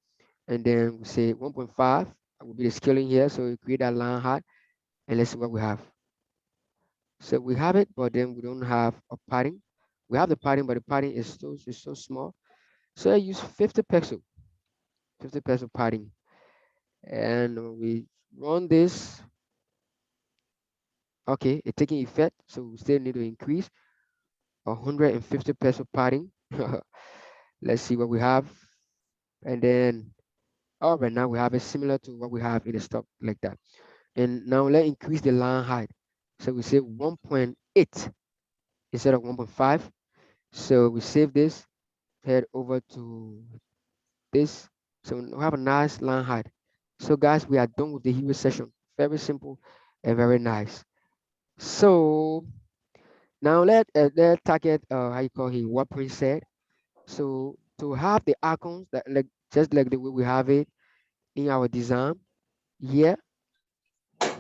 and then we say 1.5 will be the scaling here. So we create that line height, and let's see what we have. So we have it, but then we don't have a padding. We have the padding, but the padding is so small. So I use 50 pixel, 50 pixel padding, and we run this. Okay, it's taking effect, so we still need to increase 150 pixel padding. Let's see what we have, and then all right, now we have it similar to what we have in the stock like that. And now let's increase the line height. So we say 1.8 instead of 1.5. So we save this, head over to this. So we have a nice line height. So guys, we are done with the hero session. Very simple and very nice. So now let target how you call it what Prince said. So to have the icons that like just like the way we have it in our design here,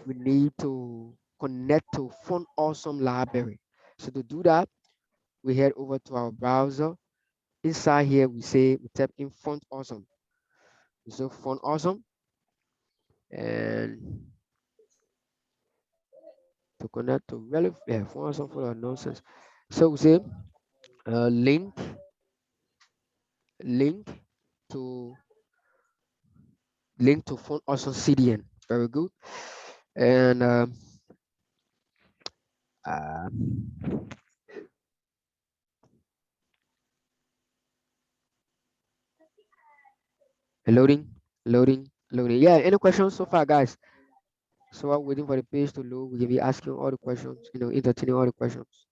we need to connect to Font Awesome library. So to do that, we head over to our browser. Inside here, we type in Font Awesome. So Font Awesome, and to connect to relevant, yeah, Font Awesome for the nonsense. So we say link to Font Awesome CDN. Very good. And uh, loading, loading. Yeah, any questions so far, guys? So while waiting for the page to load, we can be asking all the questions, entertaining all the questions.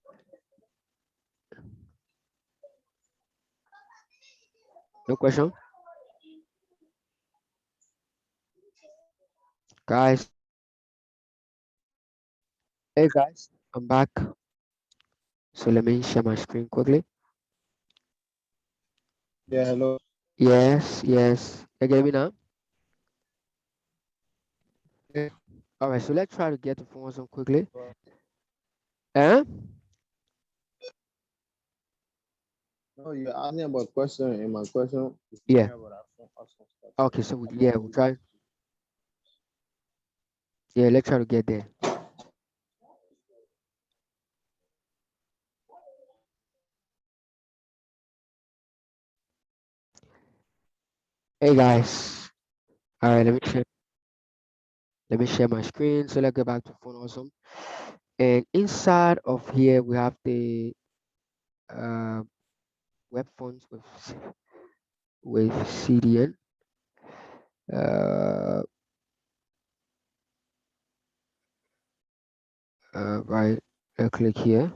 No question? Guys, hey guys, I'm back. So let me share my screen quickly. Yeah, hello. Yes, yes. You get me now? Yeah. All right, so let's try to get the phone some quickly. Eh? No, you're asking about question, and my question is Yeah. talking about awesome stuff. So Okay, so I'm not yeah, really we'll try. Yeah, let's try to get there. Hey guys. All right, let me share my screen. So let's go back to phone awesome. And inside of here we have the uh, web fonts with CDN. Uh, right. Click here.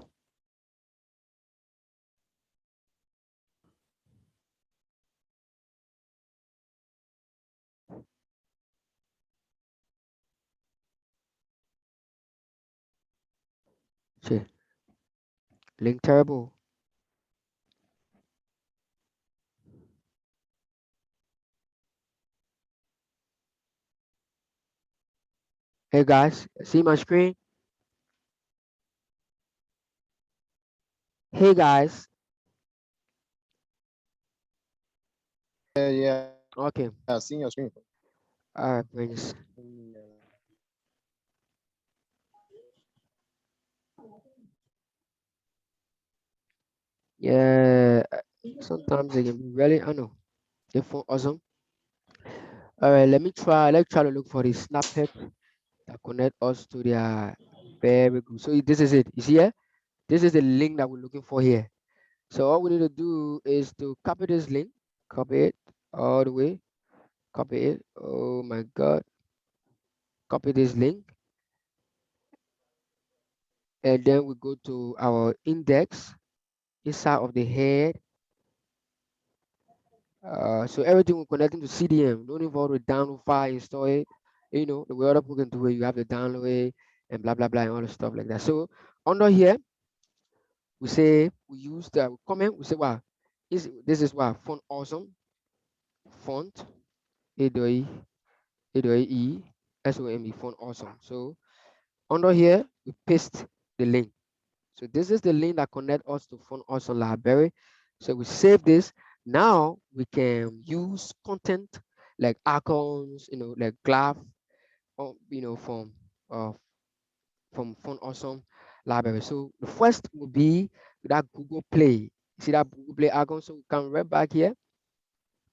See, link terrible. Hey guys, see my screen? Hey guys. Yeah, yeah. Okay. I seen your screen. All right, Prince. Yeah, sometimes they can be really, I know, they're for awesome. All right, let's try to look for the snippet that connect us to their very good. So this is it. You see here? This is the link that we're looking for here. So all we need to do is to copy this link, copy it all the way, copy it. Oh my God, copy this link. and then we go to our index inside of the head. So everything will connect into CDM. Don't involve with download file, install it. You know, the way other people can do it, you have to download it and blah blah blah and all the stuff like that. So under here, we say we use the comment, we say wow, this is what font awesome, font A-E, A-E, S-O-M-E, font awesome. So under here, we paste the link. So this is the link that connect us to Font Awesome library. So we save this. Now we can use content like icons, like graph, uh, from Font Awesome library. So the first will be that Google Play. See that Google Play icon? So we come right back here,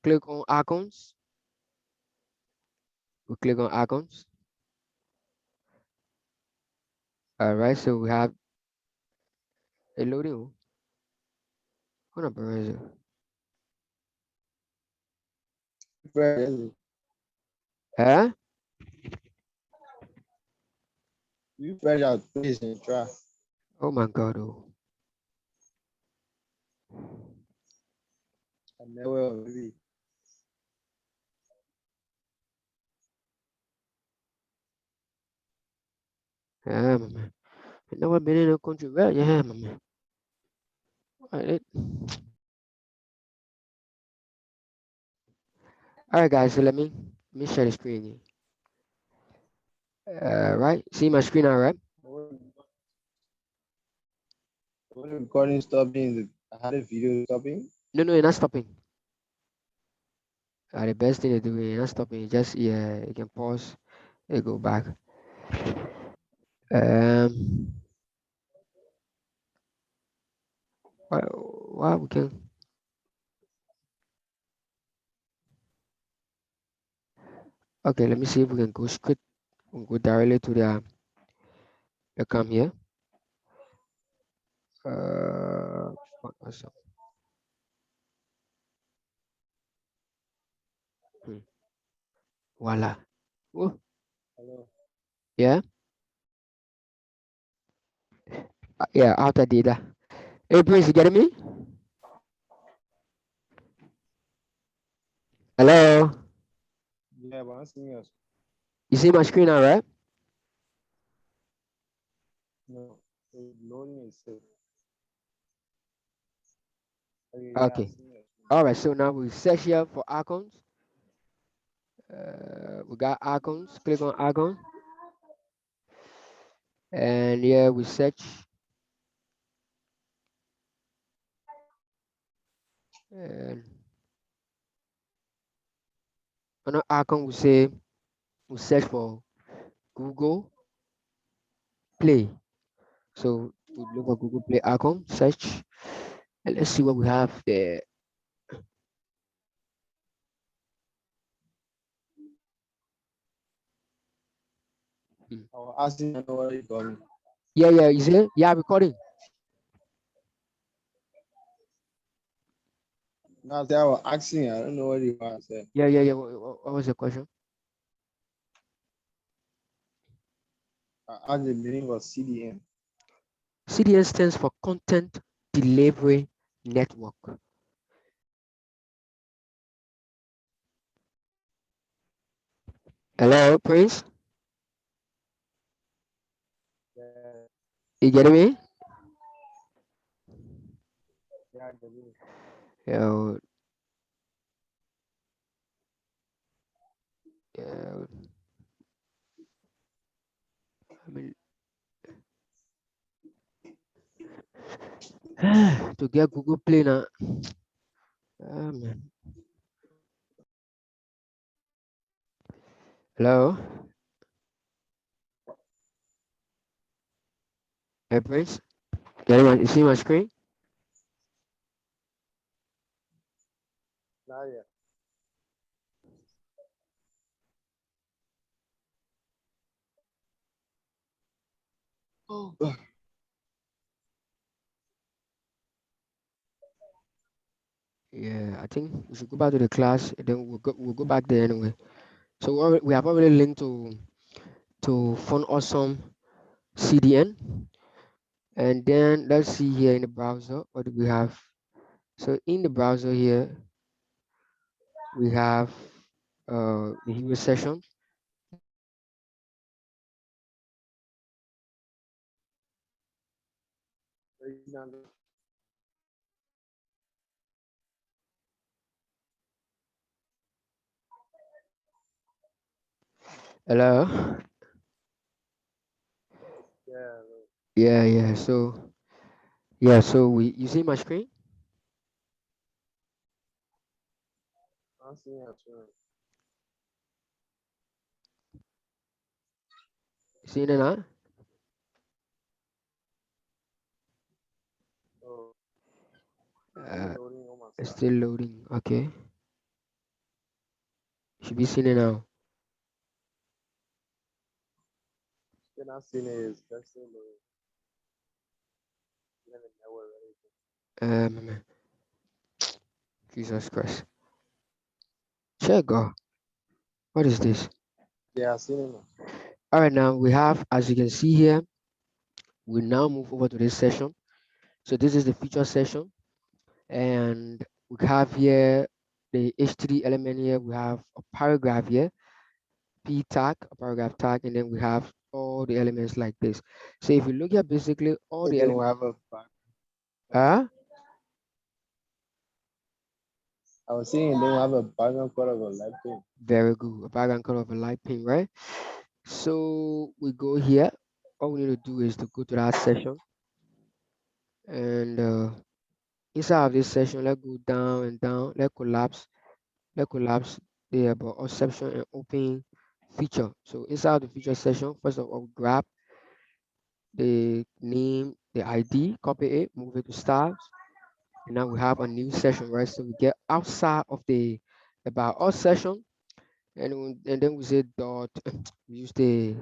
click on icons. We click on icons. All right. So we have a loading. Hold on, Lorenzo. Very, Huh? you very out please and try. Oh my God. Oh. I never really. Yeah, my man. I never been in a country where, yeah, my man. Alright, alright, guys. So let me share the screen again. Right. See my screen, all right? When the recording stopping, I had a video stopping. No, no, you're not stopping. The best thing to do is not stopping. Just yeah, you can pause. You go back. Um, why we can? Okay, let me see if we can go straight. We can go directly to the cam here. Uh, awesome. Hmm. Voila. Oh, Hello. yeah, yeah. Outer data. Hey, Prince, you getting me? Hello. Yeah, but I'm seeing us. You see my screen, all right? No, it's loading itself. Okay, yeah, I'm Okay. seeing us. All right. So now we search here for icons. We got icons. Click on icon, and yeah, we search. And on icon, we search for Google Play. So we look for Google Play icon, search, and let's see what we have there. Hmm. I was asking, I know what you got me. Yeah, yeah. You see? Yeah, recording. Now that I was asking, I don't know what you want to say. Yeah, yeah, yeah. What was the question? I asked the meaning of CDN. CDN stands for Content Delivery Network. Hello, Prince. Yeah, You getting me? yeah, the meaning. Yeah, yeah. I mean, to get Google Play now. Man. Hello, hey Prince. You see my screen? Now, yeah. Oh, Yeah, I think we should go back to the class, and then we'll go back there anyway. So we have already linked to Fun Awesome CDN. And then let's see here in the browser, what do we have? So in the browser here, we have the hero session. Hello. Yeah. So we you see my screen? I'm seeing it too. You seeing it now? Oh, still Uh, loading on my it's side. still loading. Okay. Should be seeing it now. Still not seeing it. It's just still loading. Let me know where it is. Um, Jesus Christ. Check go. What is this? Yeah, I seen it now. All right, now we have, as you can see here, we now move over to this session. So this is the feature session, and we have here the H3 element here. We have a paragraph here, P tag, a paragraph tag, and then we have all the elements like this. So if you look at basically all It the don't elements, have a back. I was saying they don't have a background color of a light pink. very good, a background color of a light pink, right? So we go here. All we need to do is to go to that session, and inside of this session, let's go down and down. Let's collapse the about exception and open feature. So inside the feature session, first of all, grab the name, the ID, copy it, move it to styles, and now we have a new session, right? So we get outside of the about us session, and then we say dot. We use the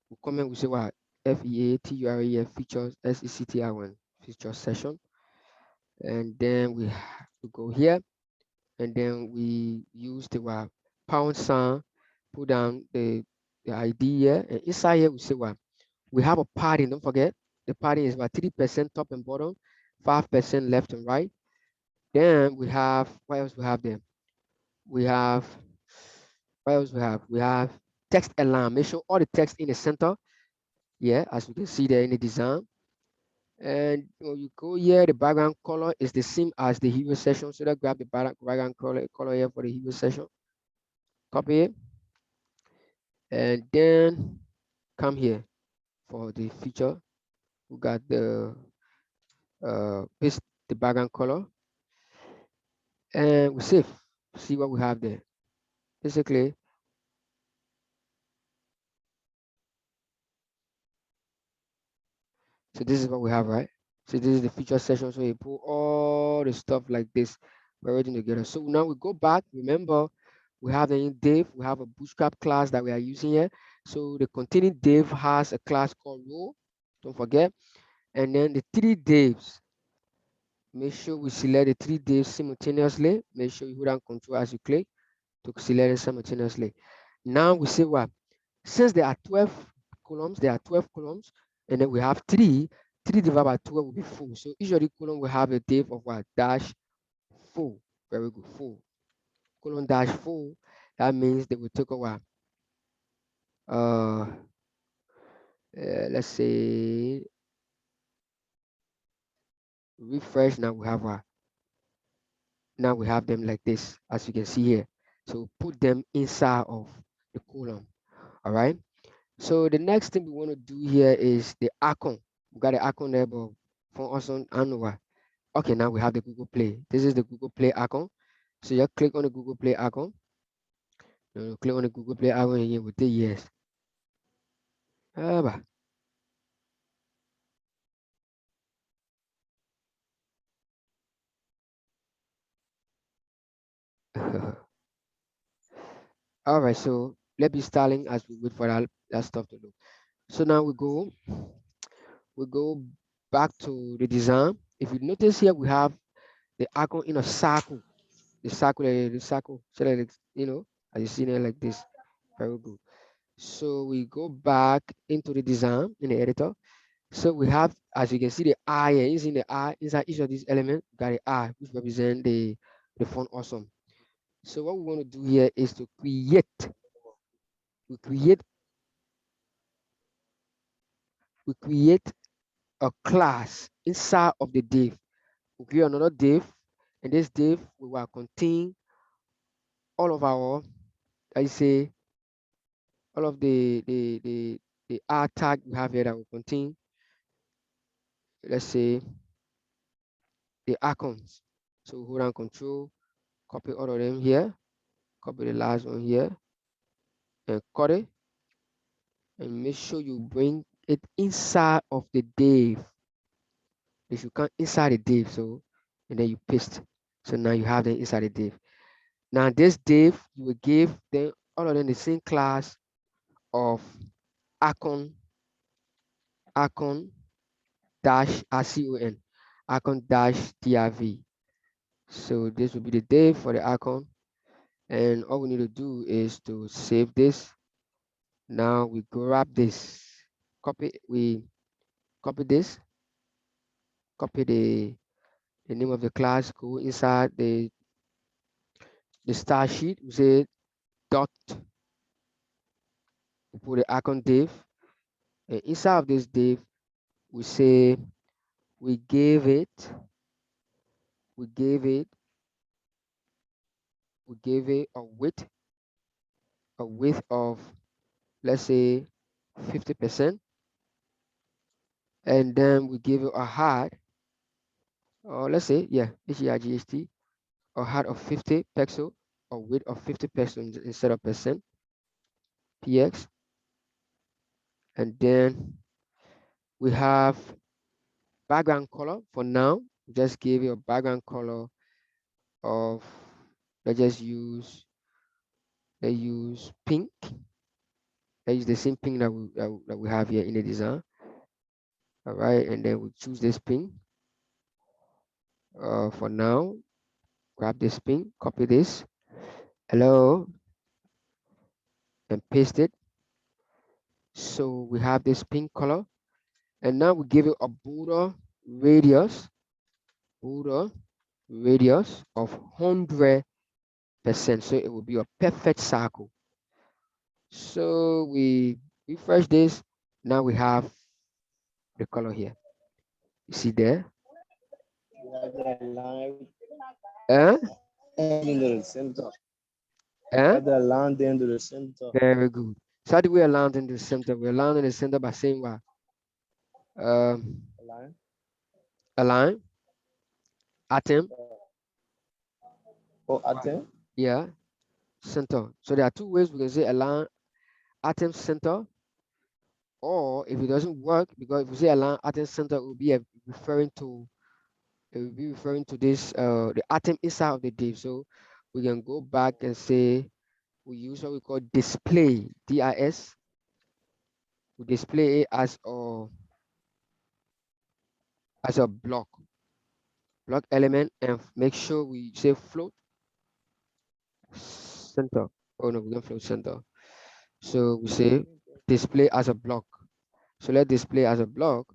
we comment. We say what featuref features sectr1 feature session, and then we go here, and then we use the what pound sign, put down the ID here, and inside here we say what we have a padding. Don't forget the padding is about 3% top and bottom, 5% left and right. Then we have what else we have there? We have what else we have? We have text align. Make sure all the text in the center. Yeah, as you can see there in the design. And when you go here, the background color is the same as the hero session. So let's grab the background color here for the hero session. Copy it, and then come here for the feature. We got the paste the background color, and we save. See what we have there. Basically, so this is what we have, right? So this is the feature session. So you put all the stuff like this, we're everything together. So now we go back. Remember, we have the div. We have a Bootstrap class that we are using here. So the containing div has a class called row. Don't forget. And then the three divs. Make sure we select the three divs simultaneously. Make sure you hold down Control as you click to select it simultaneously. Now we say what? Since there are 12 columns, there are 12 columns, and then we have three divided by 12 will be full. So each of the column will have a div of what? Dash full. Very good, full. Column dash full. That means they will take a what? Uh, let's say refresh. Now we have what? Now we have them like this, as you can see here. So put them inside of the column. All right. So the next thing we want to do here is the icon. We got the icon there, but for us on Anova. Okay, now we have the Google Play. This is the Google Play icon. So you click on the Google Play icon. You click on the Google Play icon again with the yes. Ah, All right, so let's be styling as we wait for that stuff to load. So now we go back to the design. If you notice here, we have the icon in a circle. The circle, so that as you see there like this. Very good. So we go back into the design in the editor, So we have, as you can see, the I here. Is in the I inside each of these elements. Got the I, which represent the font awesome. So what we want to do here is to we create we create a class inside of the div. We create another div, and this div we will contain all of our, I say, all of the R tag we have here that will contain, let's say, the icons. So hold on control, copy all of them here, copy the last one here, and cut it, and make sure you bring it inside of the div. If you come inside the div, so and then you paste. So now you have them inside the div. Now this div, you will give them all of them the same class of icon, icon dash icon, icon dash div. So this will be the div for the icon. And all we need to do is to save this. Now we grab this, we copy this, copy the name of the class, go inside the star sheet, we say dot, we put the icon div, and inside of this div, we say we gave it, we gave it, we gave it a width of, let's say, 50%, and then we give it a height, or let's say, yeah, HEIGHT, a height of 50 pixel, or width of 50 pixels instead of percent, px, and then we have background color. For now, just give you a background color of, let's just use, let's use pink. Let's use the same pink that we have here in the design. All right, and then we choose this pink. For now, grab this pink, copy this, hello, and paste it. So we have this pink color, and now we give it a border radius of 100%. So it will be a perfect circle. So we refresh this. Now we have the color here. You see there? We have the line Uh, in the center. We uh, have the line into the center. very good. So how do we align in the center? We align in the center by saying what? Line. Align, atom, Oh, attend. yeah, center. So there are two ways we can say align atom center, or if it doesn't work, because if we say align atom center, it will be referring to, it will be referring to this the atom inside of the div. So we can go back and say we use what we call display, dis. We display it as a block element, and make sure we say float center. Oh no, we don't float center. So we say display as a block. So let display as a block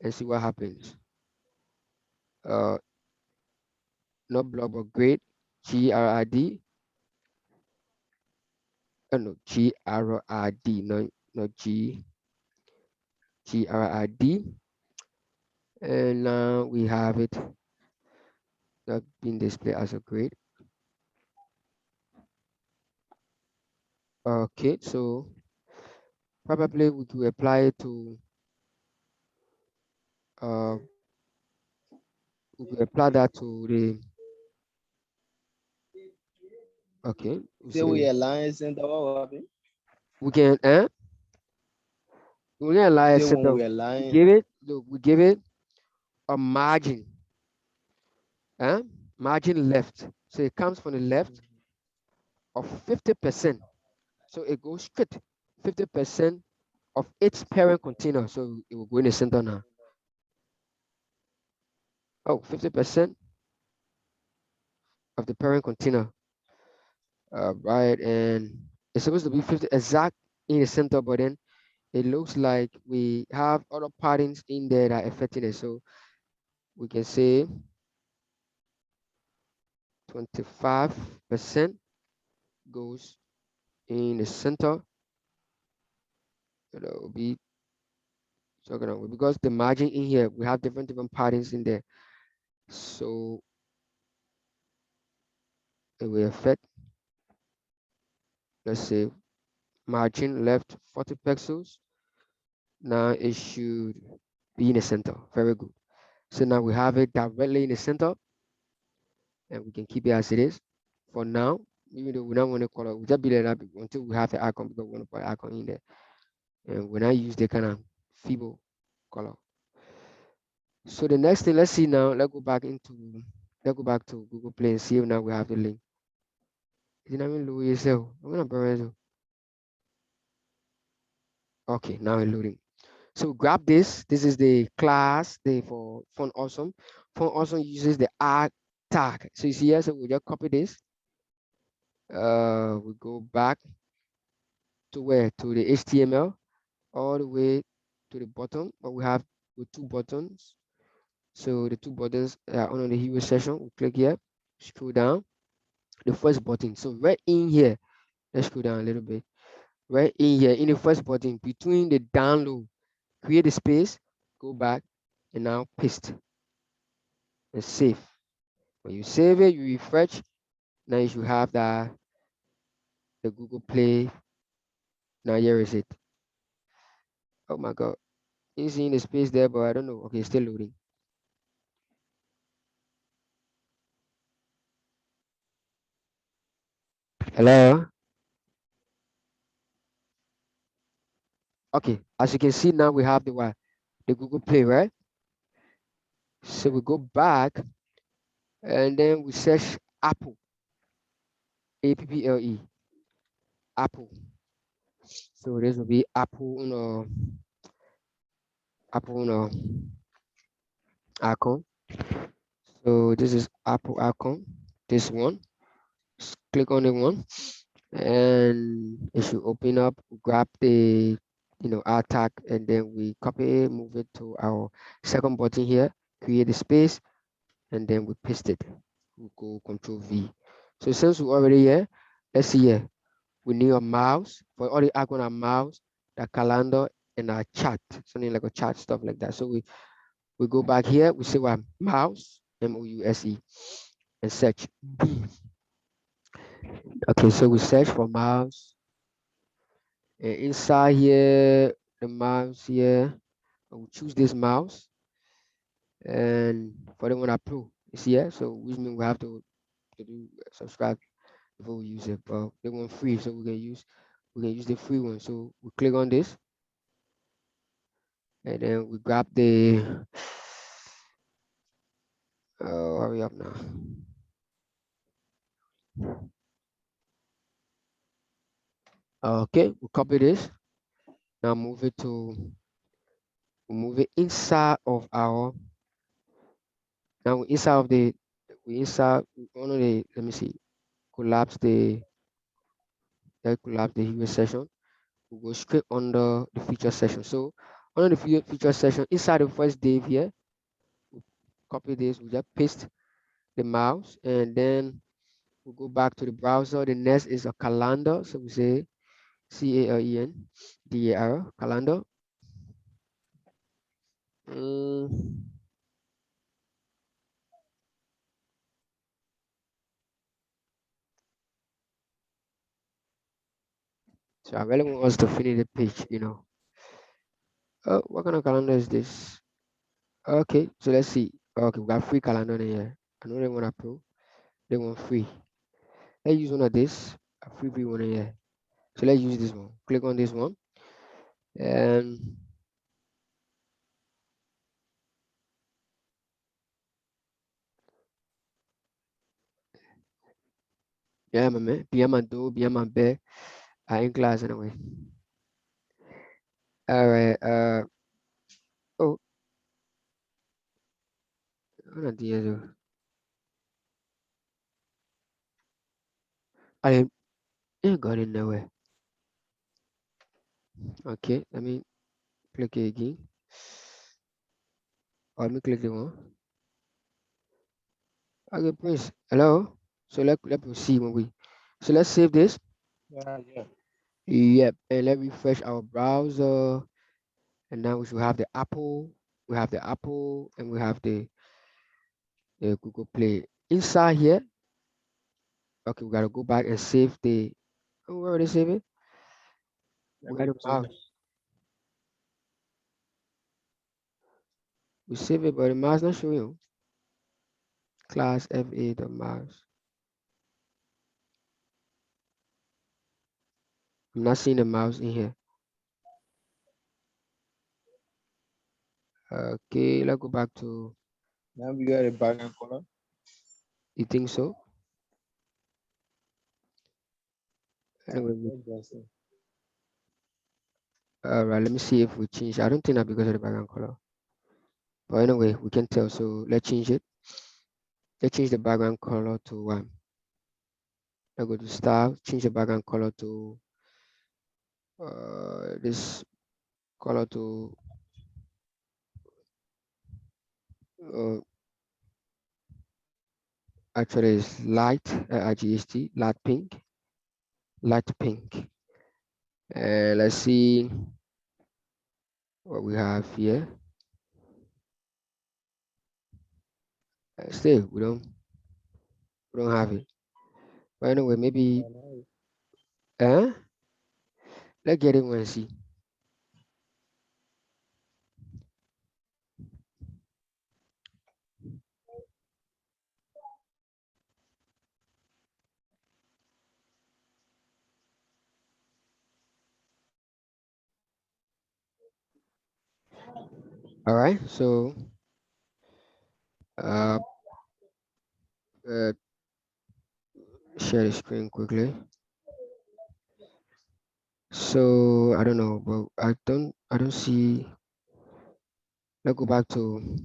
and see what happens. Uh, not block but grid, GRID. Oh no, GRID, not GRID. And now we have it not being displayed as a grid. Okay, so probably we could apply it to we could apply that to the, okay, we Say we say align center. What happened? we can we can align Say when center. we We align. give it, look, we give it a margin, margin left. So it comes from the left of 50%. So it goes straight 50% of its parent container. So it will go in the center now. Oh, 50% of the parent container. Right, and it's supposed to be 50 exact in the center, but then it looks like we have other patterns in there that are affecting it. So we can say 25% goes in the center. That will be talking about because the margin in here we have different patterns in there. So it will affect, let's say, margin left 40 pixels. Now it should be in the center. Very good. So now we have it directly in the center, and we can keep it as it is for now. Even though we don't want to color, we just be like that until we have the icon because we want to put icon in there. And when I use the kind of feeble color. So the next thing, let's see now. Let's go back to Google Play and see if now we have the link. Is it not even load yourself? I'm gonna burn it. Okay, now it's loading. So grab this. This is the class the for Font Awesome. Font Awesome uses the art tag. So you see here, so we just copy this. We go back to where? To the HTML all the way to the bottom. But we have with two buttons. So the two buttons are on the hero session. We click here, scroll down. The first button. So right in here, let's scroll down a little bit. Right in here, in the first button, between the download, create a space, go back, and now paste and save. When you save it, you refresh. Now you should have the Google Play. Now here is it. Oh my God. You see the space there, but I don't know. Okay, still loading. Hello. Okay, as you can see now we have the what? The Google Play, right? So we go back and then we search Apple, Apple, Apple. So this will be Apple, Apple, icon. So this is Apple icon. This one. Just click on the one, and it should open up. Grab the, our tag, and then we copy it, move it to our second button here. Create a space, and then we paste it. We go Control V. So since we're already here, let's see here. We need a mouse for all the icon, a mouse, the calendar, and our chat, something like a chat, stuff like that. So we go back here, we say what mouse, mouse, and search. Okay, so we search for mouse, and inside here, the mouse here, we choose this mouse, and for the one Pro, it's here. So which means we have to do subscribe before we use it. But they want free, so we can use the free one. So we click on this, and then we grab the hurry up now. Okay, we copy this. Now move it inside of our now inside of the we inside one of the let me see collapse the collapse the hero session. We go straight under the feature session. So under the feature session inside the first div here, we copy this, we just paste the mouse, and then we go back to the browser. The next is a calendar. So we say CALENDAR calendar. Mm, so I really want us to finish the page. Oh, what kind of calendar is this? Okay, so let's see. Okay, we got free calendar in here. I know they want Pro. They want free. Let's use one of this. A free one in here. So let's use this one. Click on this one. And yeah, my man. Be my bear. I in class anyway. All right. Oh, what a deal. I ain't got in nowhere. Okay, let me click it again. Or let me click the one. Okay, Prince. Hello. So let proceed when we. So let's save this. Yeah, yeah. Yep. And let refresh our browser. And now we should have the Apple. We have the Apple and we have the Google Play. Inside here, okay, we gotta go back and save the. Oh, we already save it. Let Where me the check. mouse? We save it, but the mouse not showing you. Class FA the mouse. I'm not seeing the mouse in here. Okay, let's go back to. Now we got a background color. You think so? Yeah, Anyway, let's just see. all right. Let me see if we change. I don't think that because of the background color. But anyway, we can tell. So let's change it. Let's change the background color to let's go to style. Change the background color to this color to uh, actually is light IGST light pink. And let's see what we have here. Still, we don't have it. But anyway, maybe Yeah, nice. uh, let's get it and see. All right. So uh, uh share the screen quickly. So I don't know, but I don't see. Let's go back to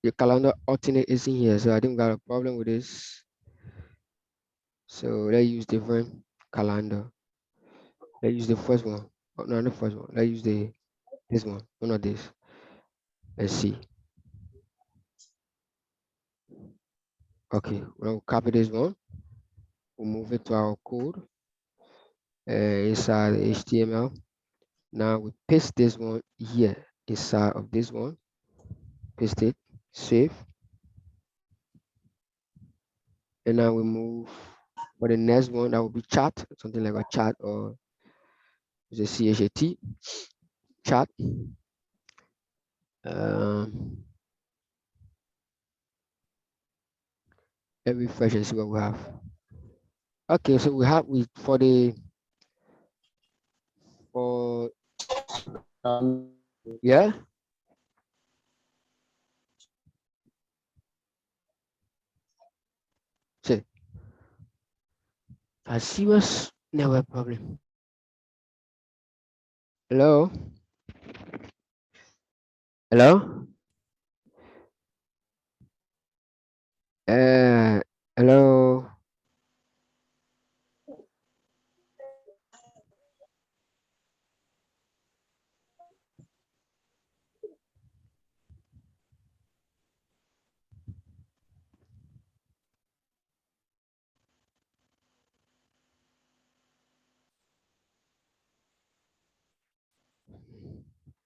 the calendar alternate isn't here, so I think we got a problem with this. So let's use different calendar. Let's use the first one. Oh, no, not the first one. Let's use this one. No, not this. Let's see. Okay, we'll copy this one. We'll move it to our code inside the HTML. Now we paste this one here inside of this one. Paste it. Save. And now we move for the next one. That will be chat, something like a chat or the CHAT chat. Um, let me refresh and see what we have. Okay, so we for yeah. See, a serious network problem. Hello, hello, uh, hello.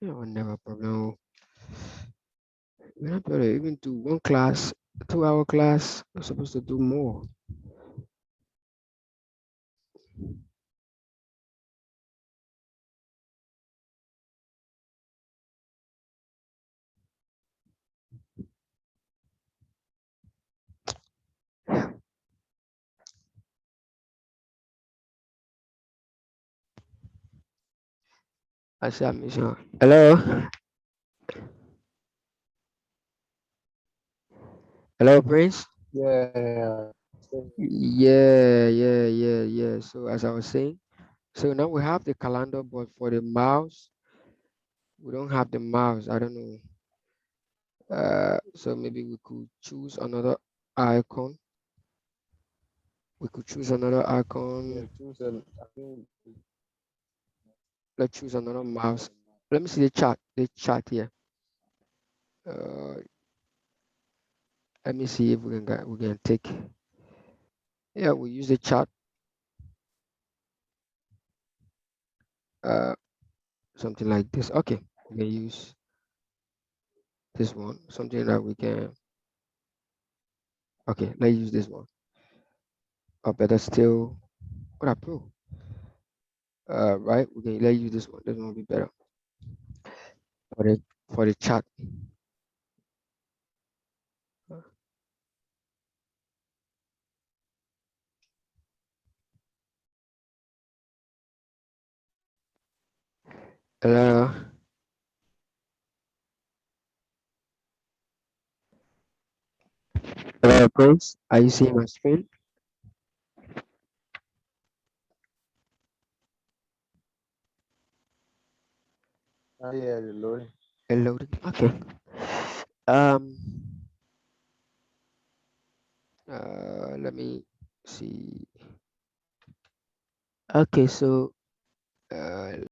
Yeah, we never problem. We're not able to even do one class, 2 hour class. We're supposed to do more. I said, mission. Hello, hello, Prince. Yeah. Yeah. So as I was saying, so now we have the calendar, but for the mouse, we don't have the mouse. I don't know. So maybe we could choose another icon. We could choose another Yeah, icon. choose an, I think. let's choose another mouse. Let me see the chart here. Let me see if we can take. Yeah, we use the chart. Uh, Something like this. Okay, we can use this one. Something that we can. Okay, let's use this one. Or better still, what I pro. Right. We can let's use this one. This one will be better for the chart. Uh, Prince, are you seeing my screen? Yeah, loading. Loading. Okay. Um. Let me see. Okay, so